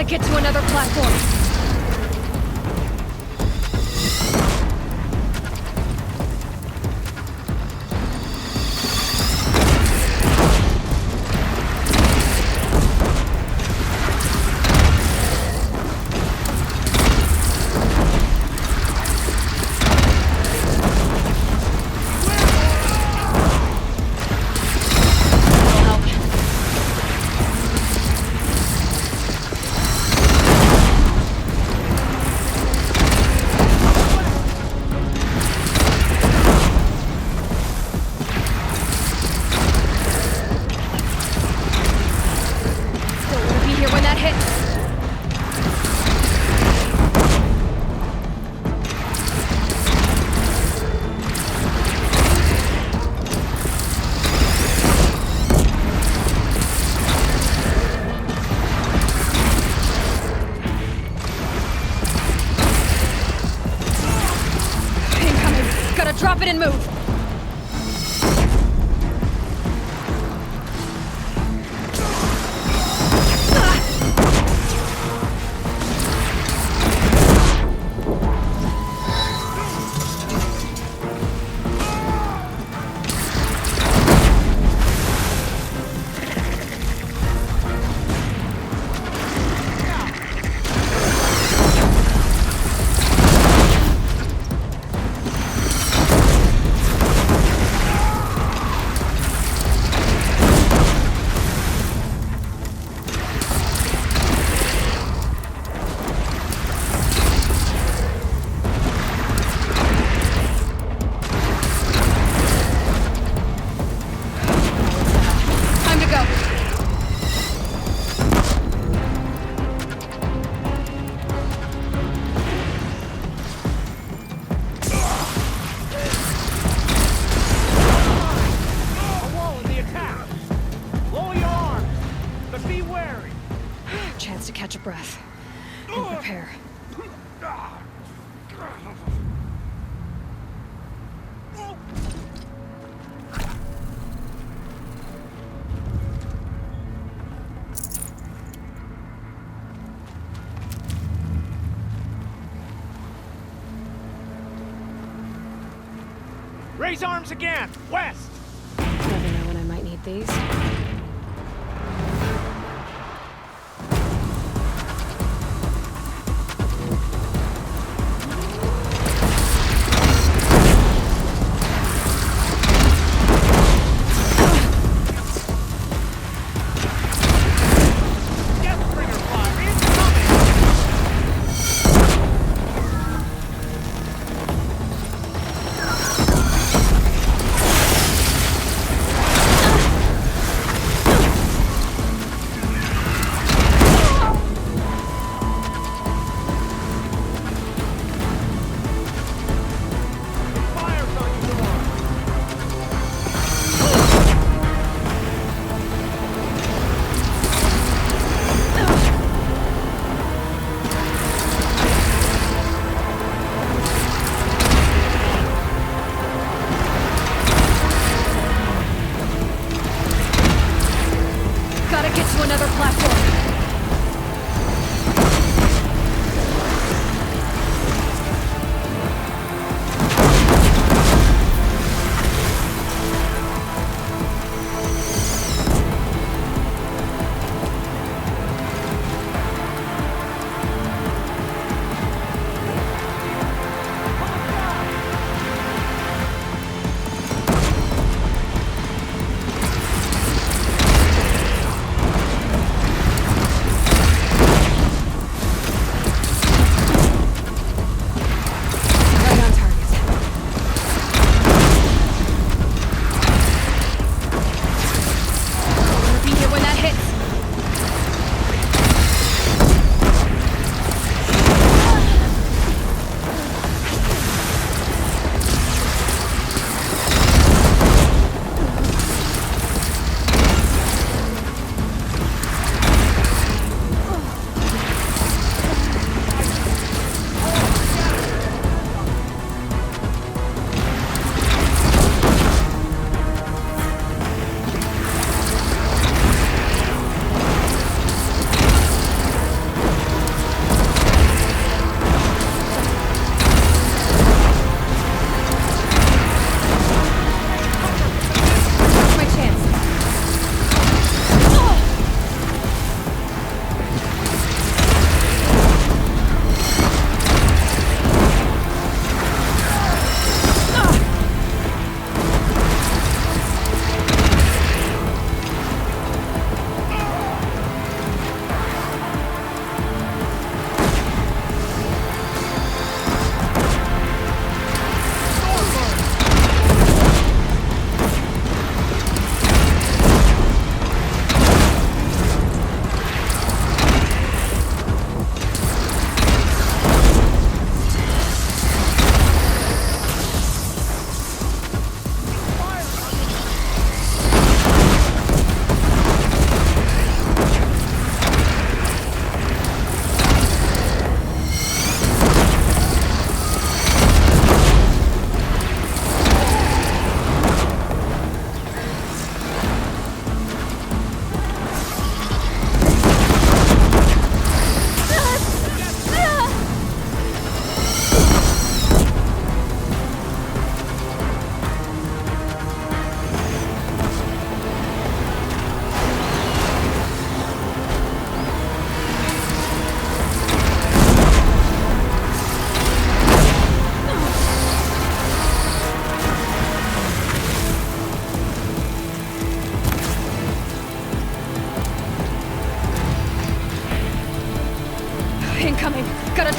S2: get to another platform. Drop it and move! Catch a breath and prepare.
S17: Raise arms again! West!
S2: Never know when I might need these. Another platform.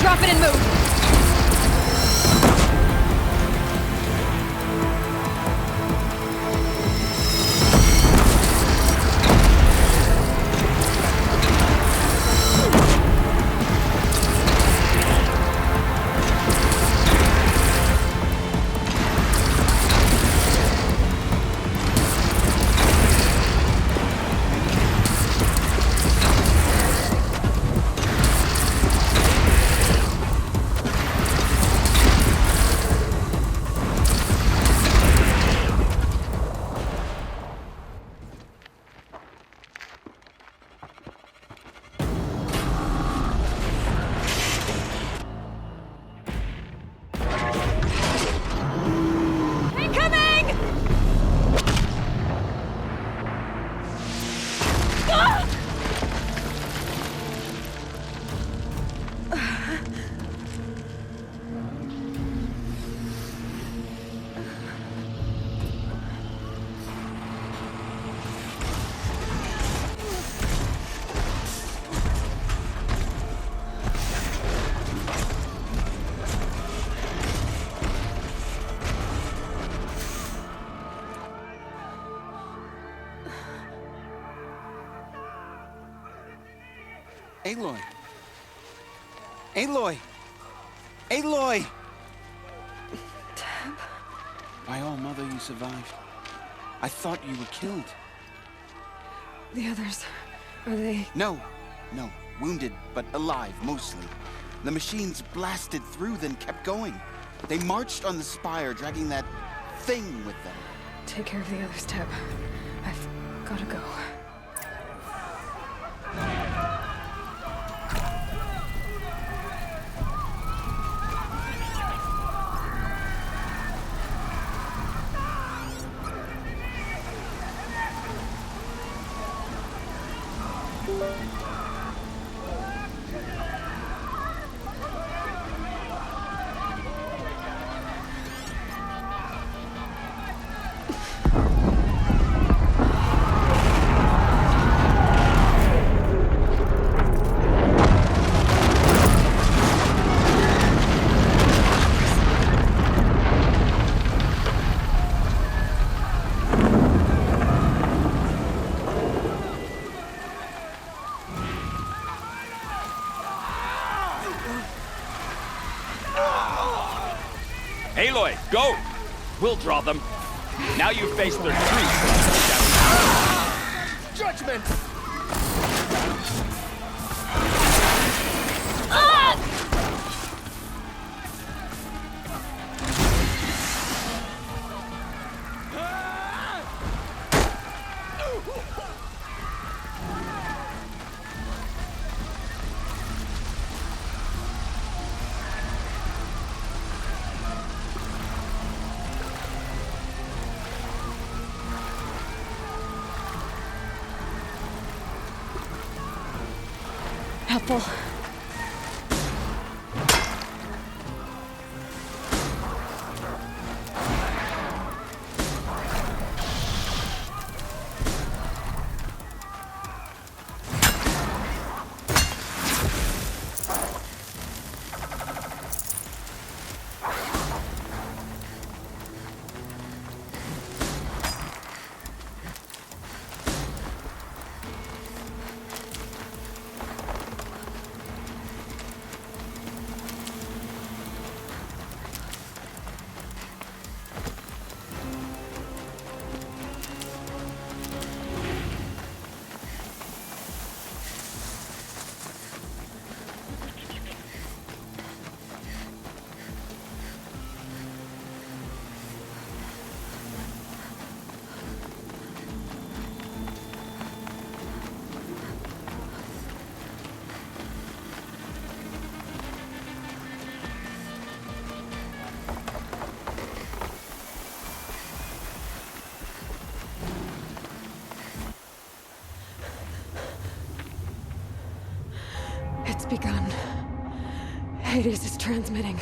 S2: Drop it and move!
S14: Aloy! Aloy! Aloy!
S2: Tab?
S14: My own mother, you survived. I thought you were killed.
S2: The others, are they...
S14: No. Wounded, but alive, mostly. The machines blasted through, then kept going. They marched on the spire, dragging that thing with them.
S2: Take care of the others, Tab. I've gotta go.
S17: Aloy, go! We'll draw them. Now you face their truth.
S16: Judgment!
S2: Helpful. It's begun. Hades is transmitting.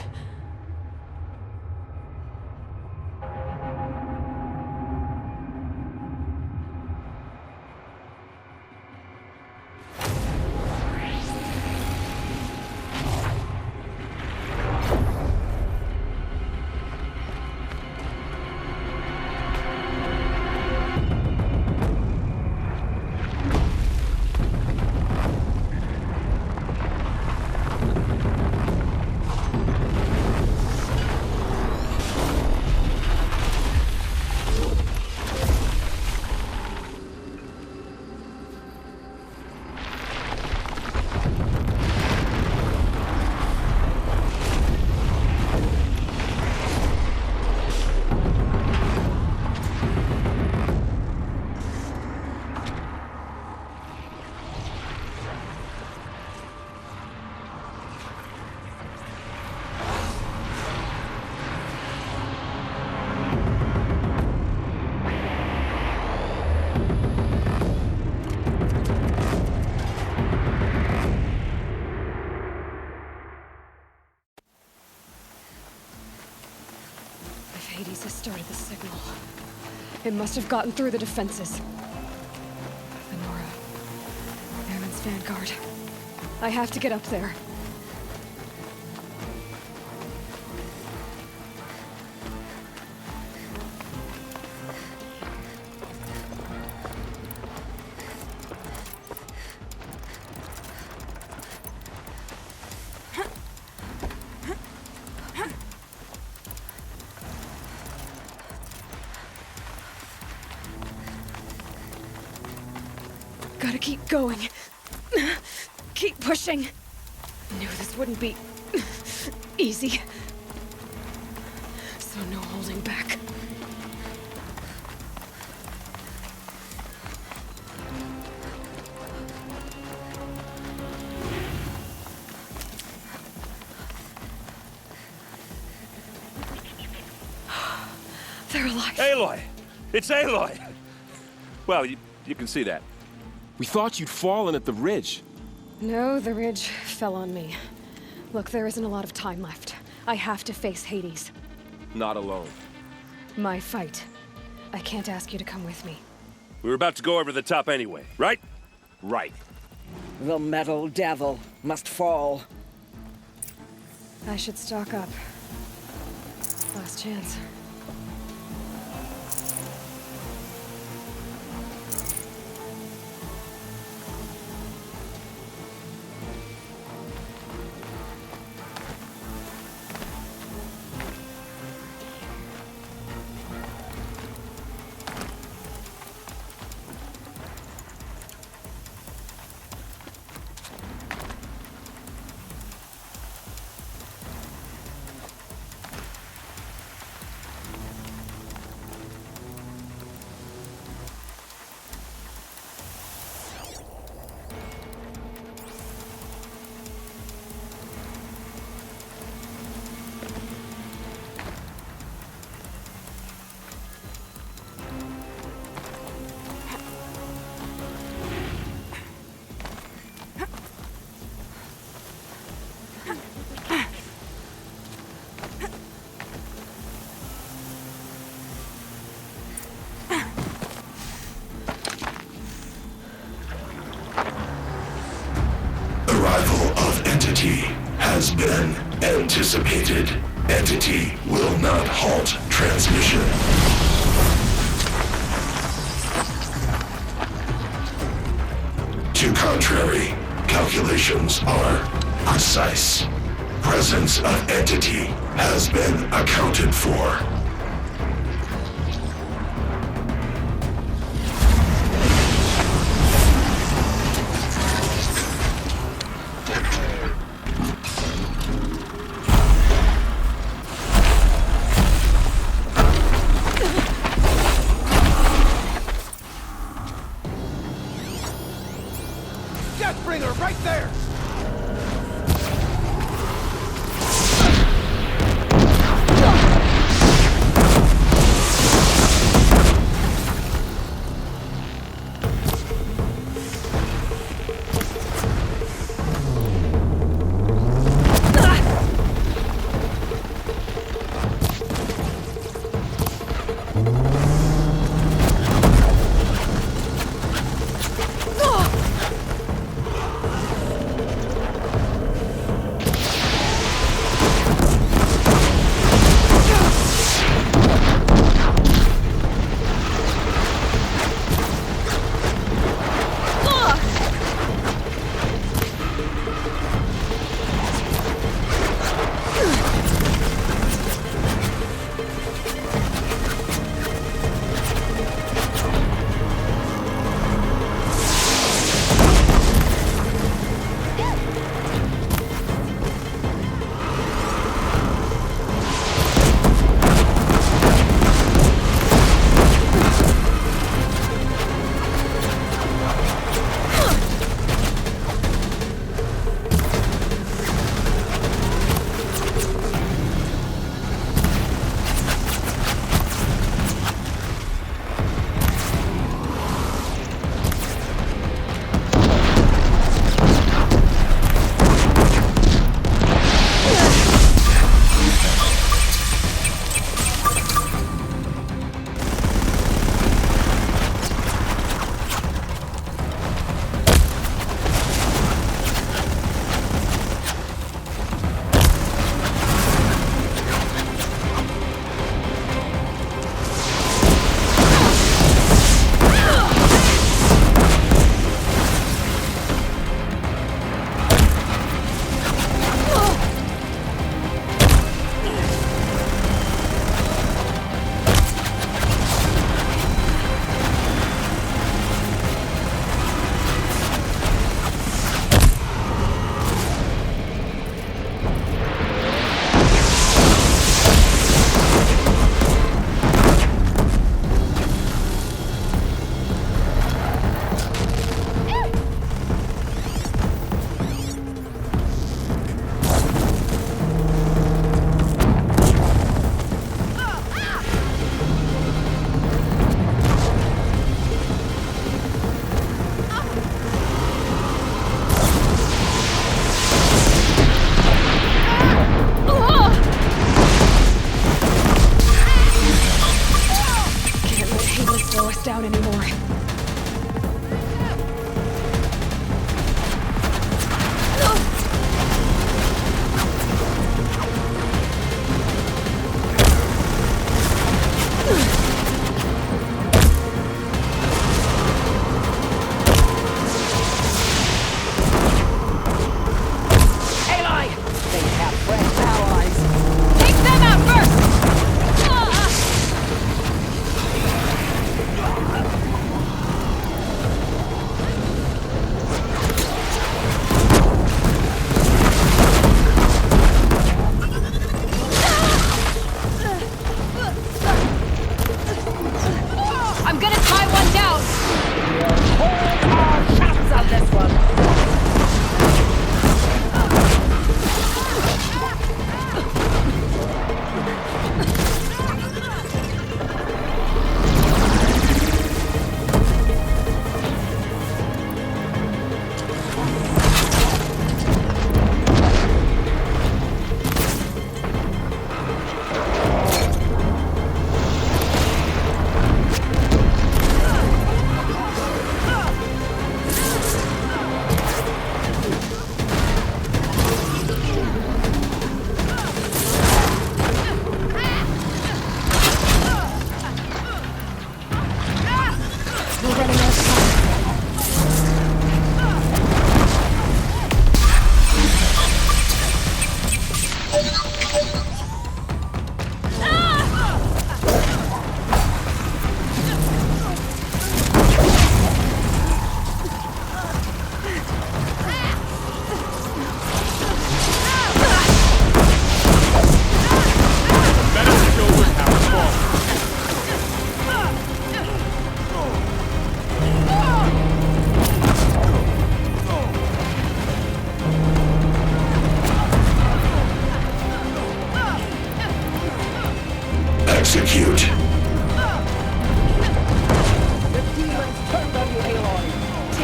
S2: It must have gotten through the defenses. Lenora. Airman's vanguard. I have to get up there. Gotta keep going. Keep pushing. Knew this wouldn't be easy. So no holding back. They're alive.
S17: Aloy! It's Aloy! Well, you can see that.
S18: We thought you'd fallen at the ridge.
S2: No, the ridge fell on me. Look, there isn't a lot of time left. I have to face Hades.
S18: Not alone.
S2: My fight. I can't ask you to come with me.
S17: We were about to go over the top anyway, right? Right.
S19: The metal devil must fall.
S2: I should stock up. Last chance.
S20: Has been anticipated. Entity will not halt transmission. To contrary, calculations are precise. Presence of entity has been accounted for.
S18: Deathbringer, right there!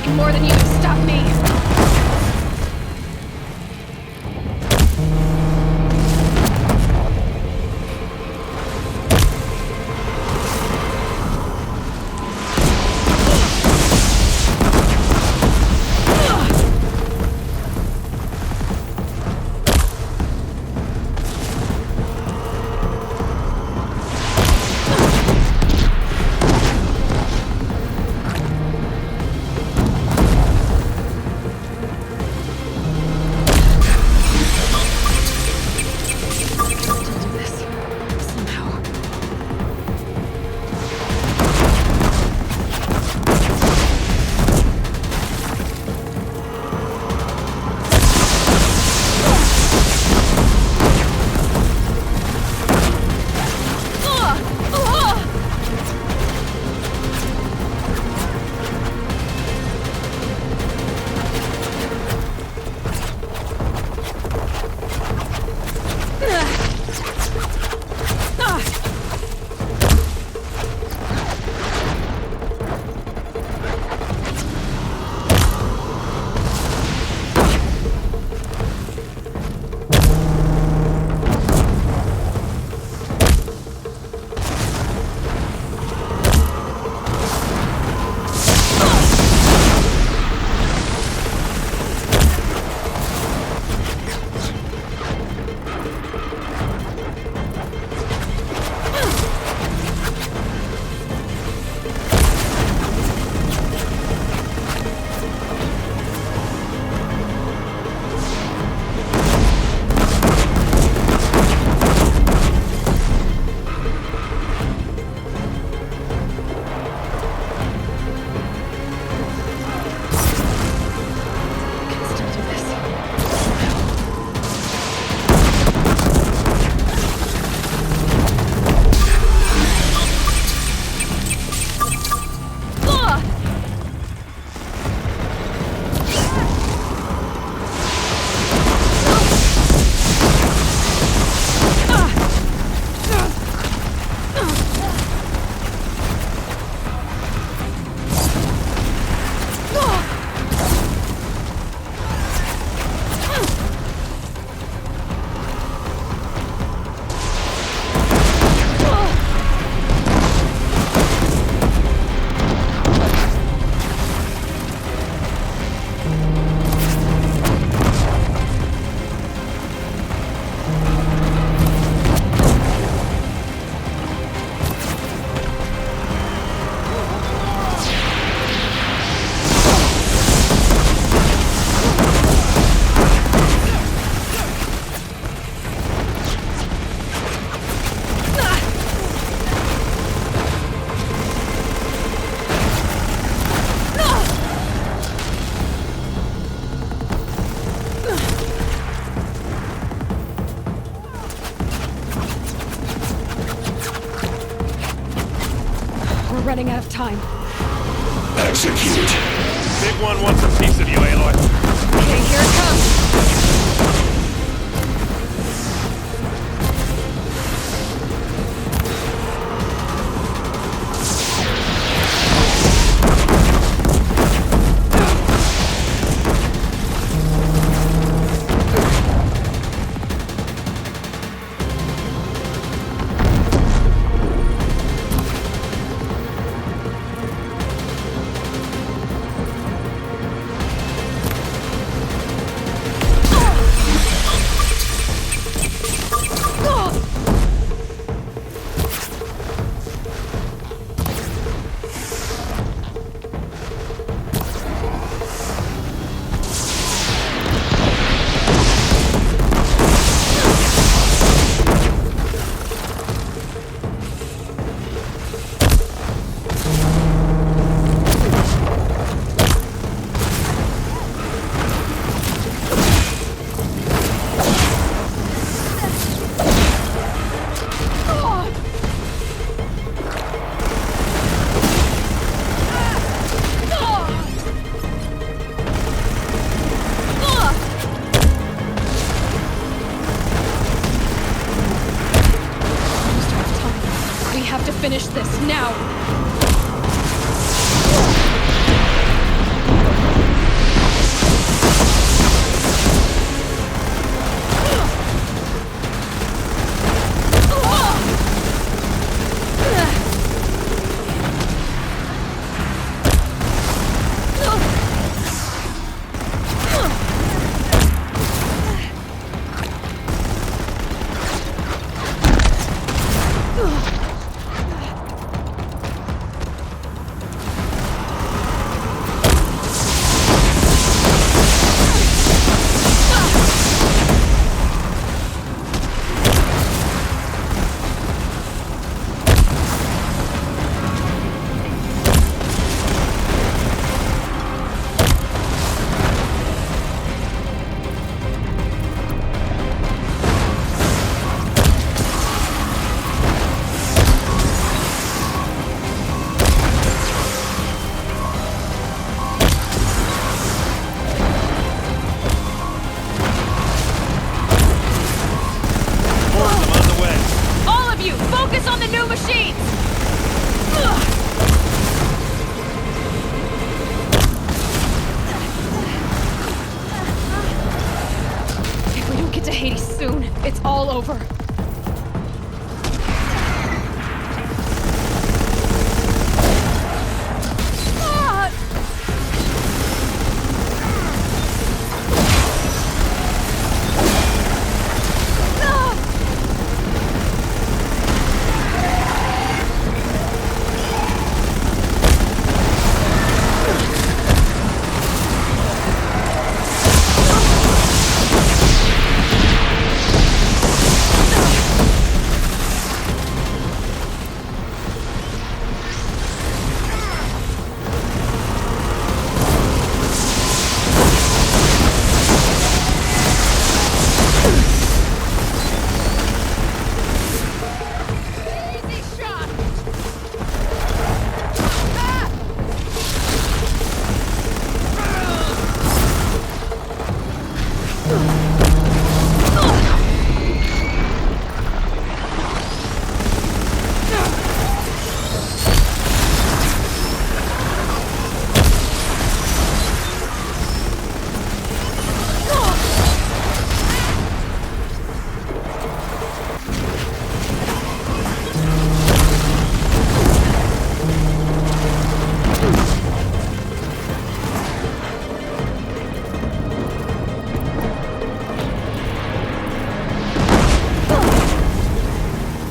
S2: taken more than you to stop me! Running out of time.
S20: Execute.
S18: Big one wants a piece of you, Aloy.
S2: Okay, here it comes. It's all over.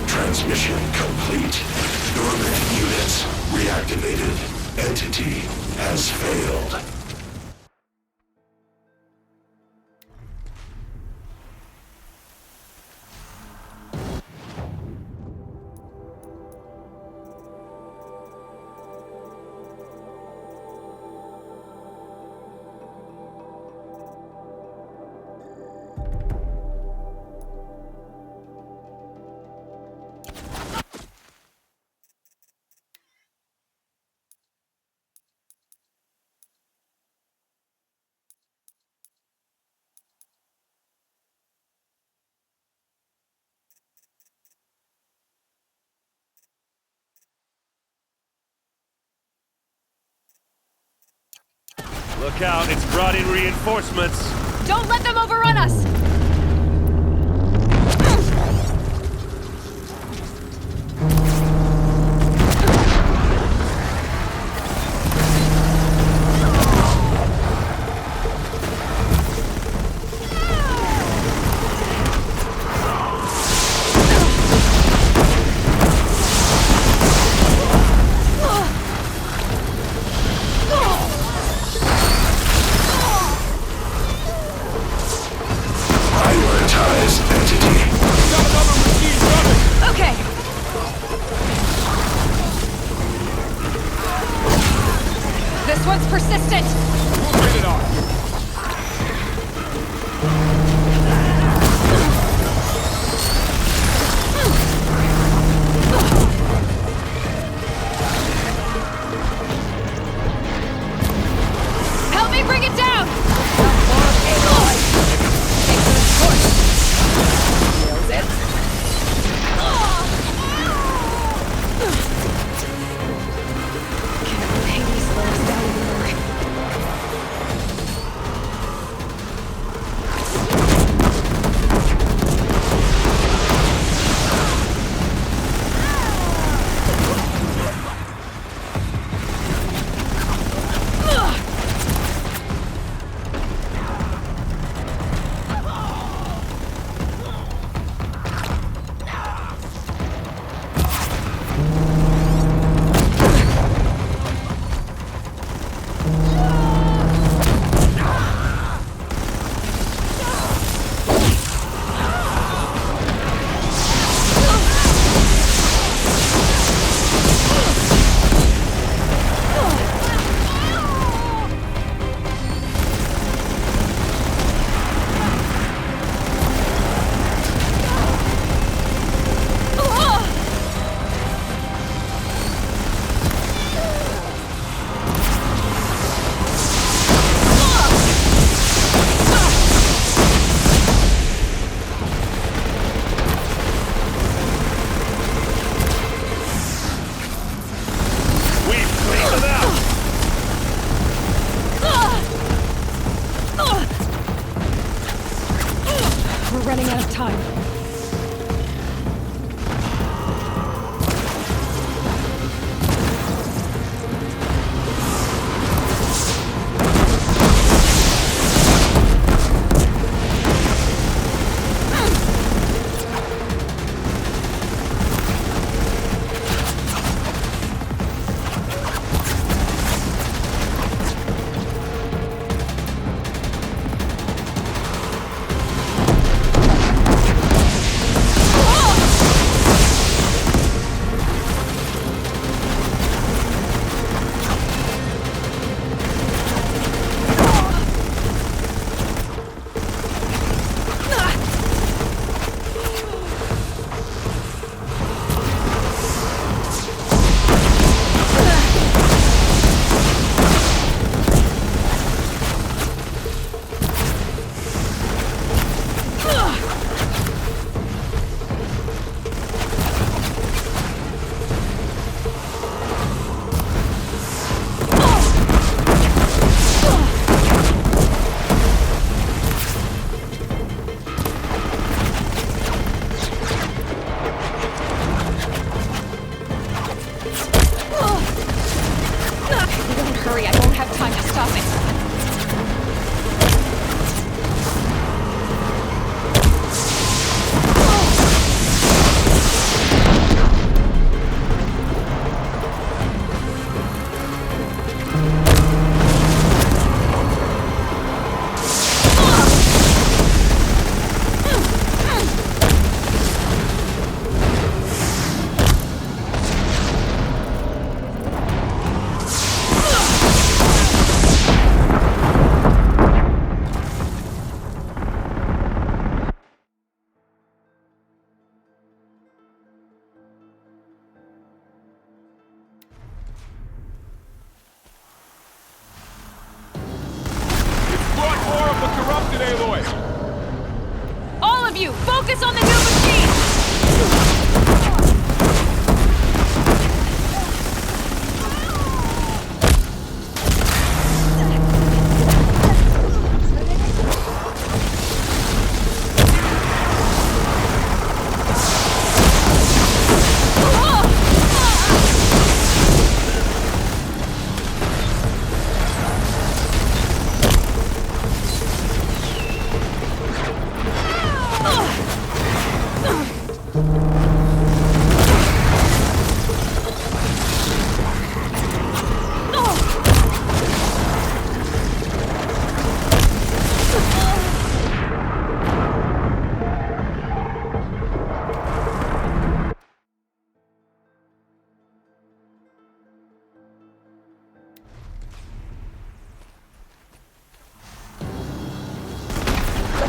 S20: Transmission complete. Dormant units reactivated. Entity has failed.
S18: Look out, it's brought in reinforcements.
S2: Don't let them overrun us! This one's persistent!
S17: Get it on!
S2: Help me bring it down! We're running out of time.
S17: Aloy!
S2: All of you, focus on the new machine!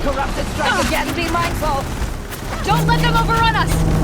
S11: Corrupted strike again, be mindful!
S2: Don't let them overrun us!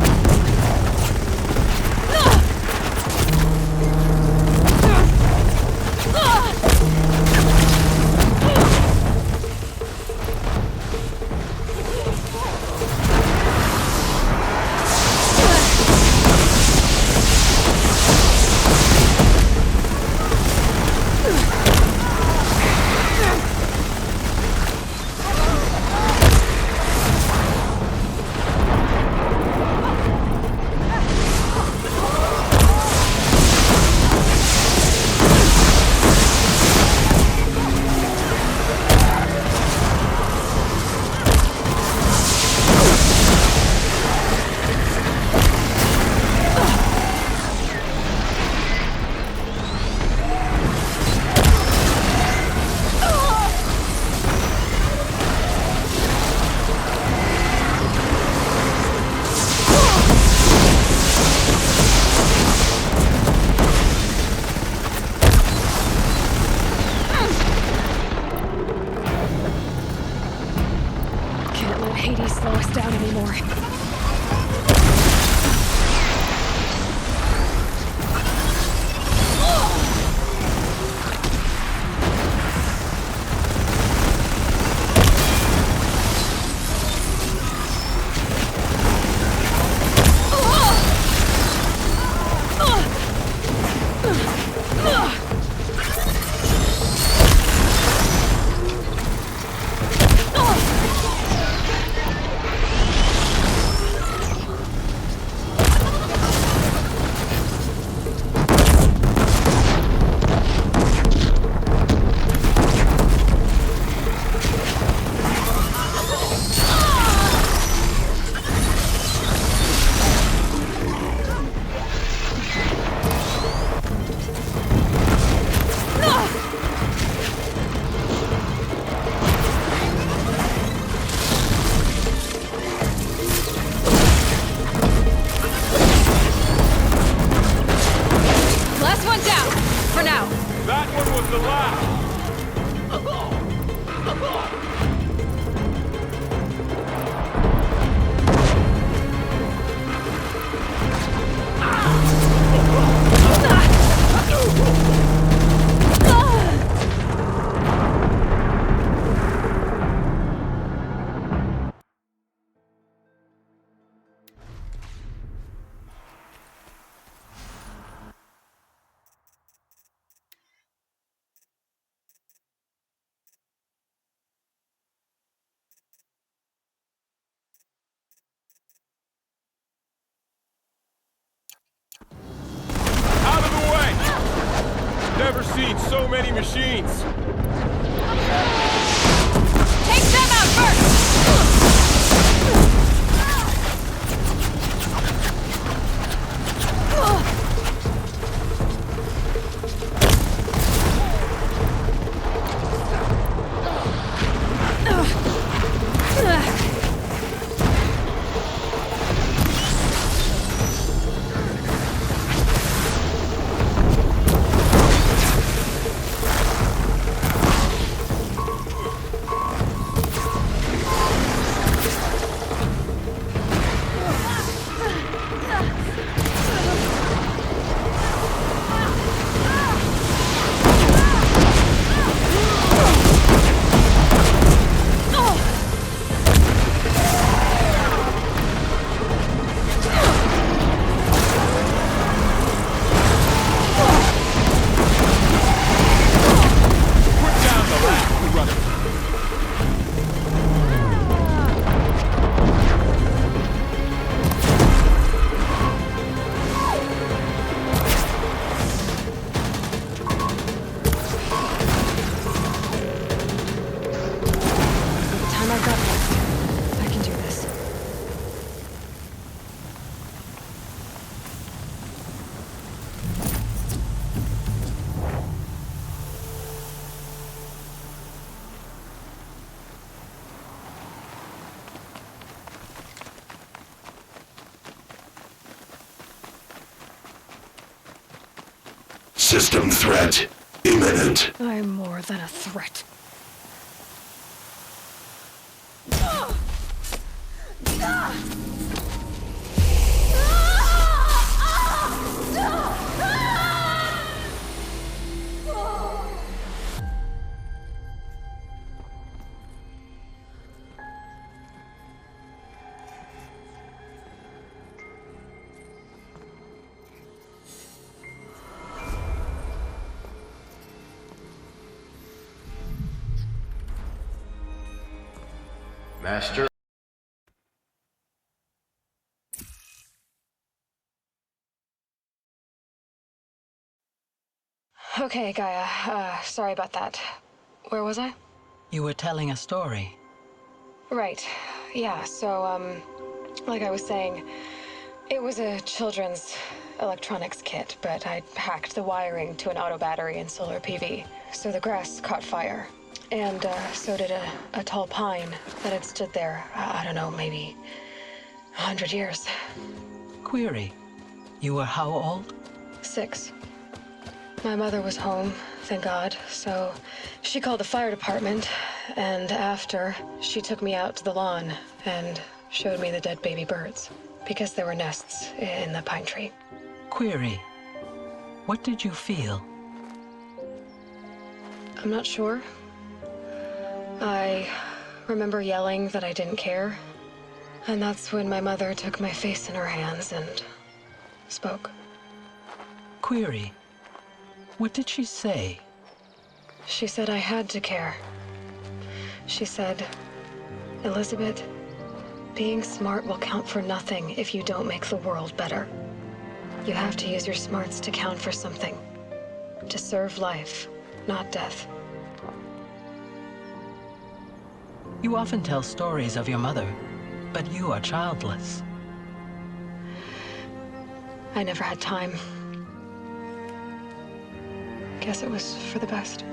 S2: Hades slow us down anymore.
S17: Never seen so many machines.
S2: Take them out first!
S20: System threat imminent.
S2: I'm more than a threat.
S21: Master.
S2: Okay, Gaia. Sorry about that. Where was I?
S22: You were telling a story.
S2: Right. Yeah, so, like I was saying, it was a children's electronics kit, but I'd hacked the wiring to an auto battery and solar PV. So the grass caught fire. And, so did a tall pine that had stood there, I don't know, maybe 100 years.
S22: Query. You were how old?
S2: 6. My mother was home, thank God, so she called the fire department, and after, she took me out to the lawn and showed me the dead baby birds, because there were nests in the pine tree.
S22: Query. What did you feel?
S2: I'm not sure. I remember yelling that I didn't care, and that's when my mother took my face in her hands and spoke.
S22: Query. What did she say?
S2: She said I had to care. She said, Elizabeth, being smart will count for nothing if you don't make the world better. You have to use your smarts to count for something. To serve life, not death.
S22: You often tell stories of your mother, but you are childless.
S2: I never had time. Guess it was for the best.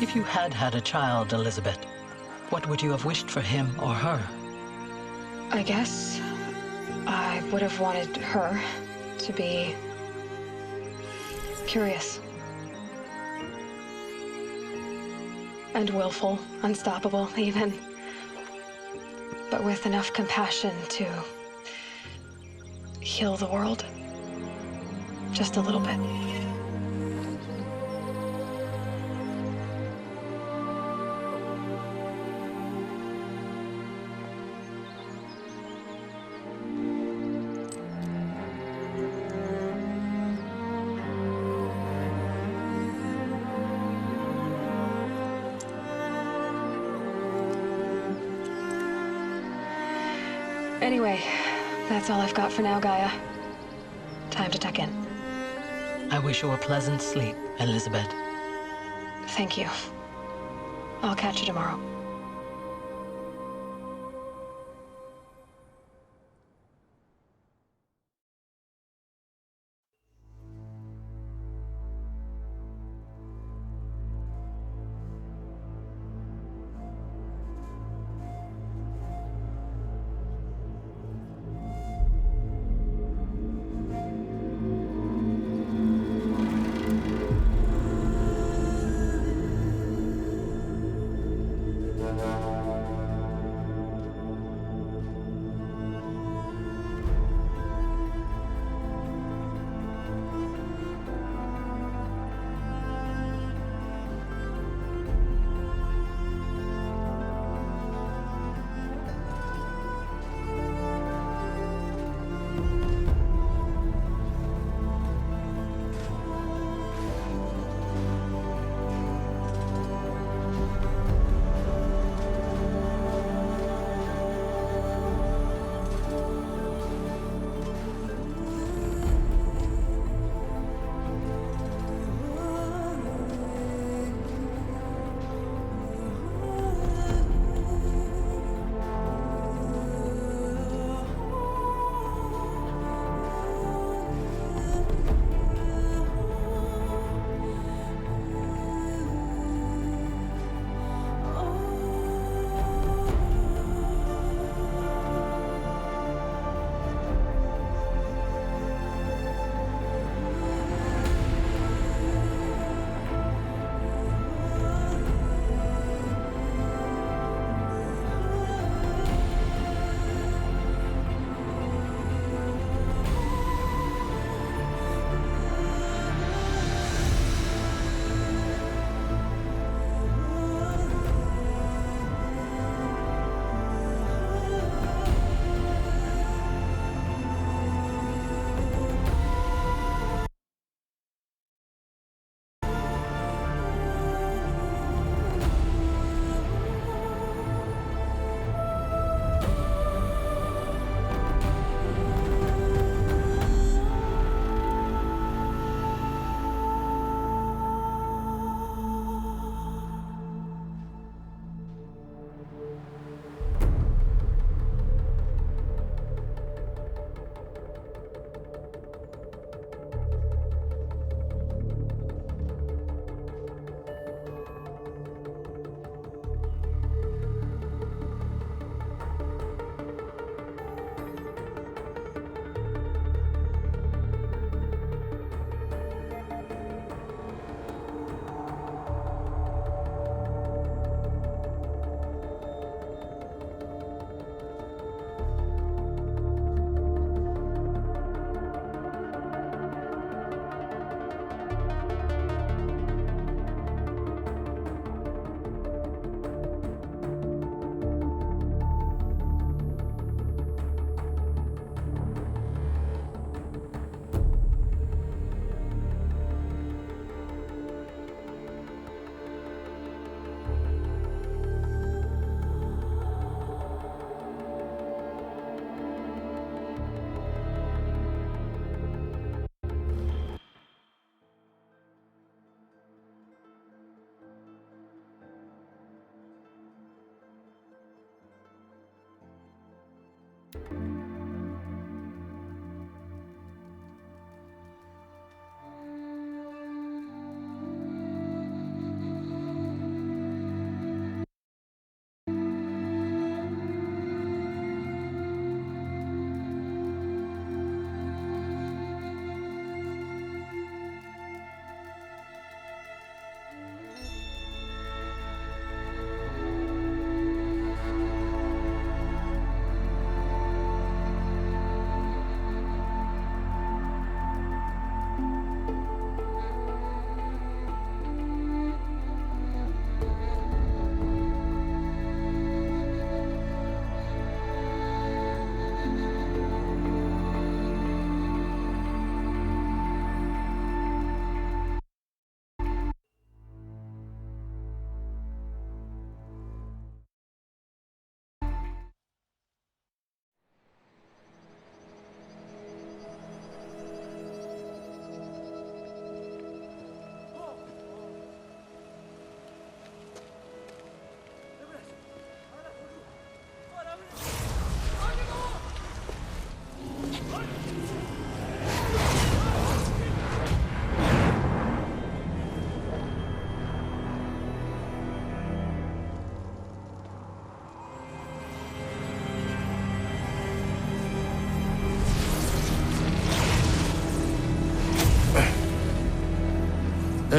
S22: If you had had a child, Elizabeth, what would you have wished for him or her?
S2: I guess I would have wanted her to be curious. And willful, unstoppable, even. But with enough compassion to heal the world. Just a little bit. Anyway, that's all I've got for now, Gaia. Time to tuck in.
S22: I wish you a pleasant sleep, Elizabeth.
S2: Thank you. I'll catch you tomorrow.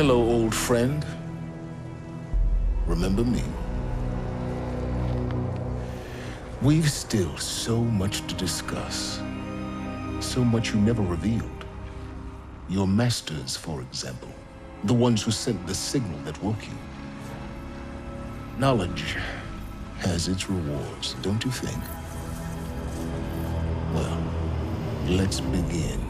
S1: Hello, old friend. Remember me? We've still so much to discuss. So much you never revealed. Your masters, for example. The ones who sent the signal that woke you. Knowledge has its rewards, don't you think? Well, let's begin.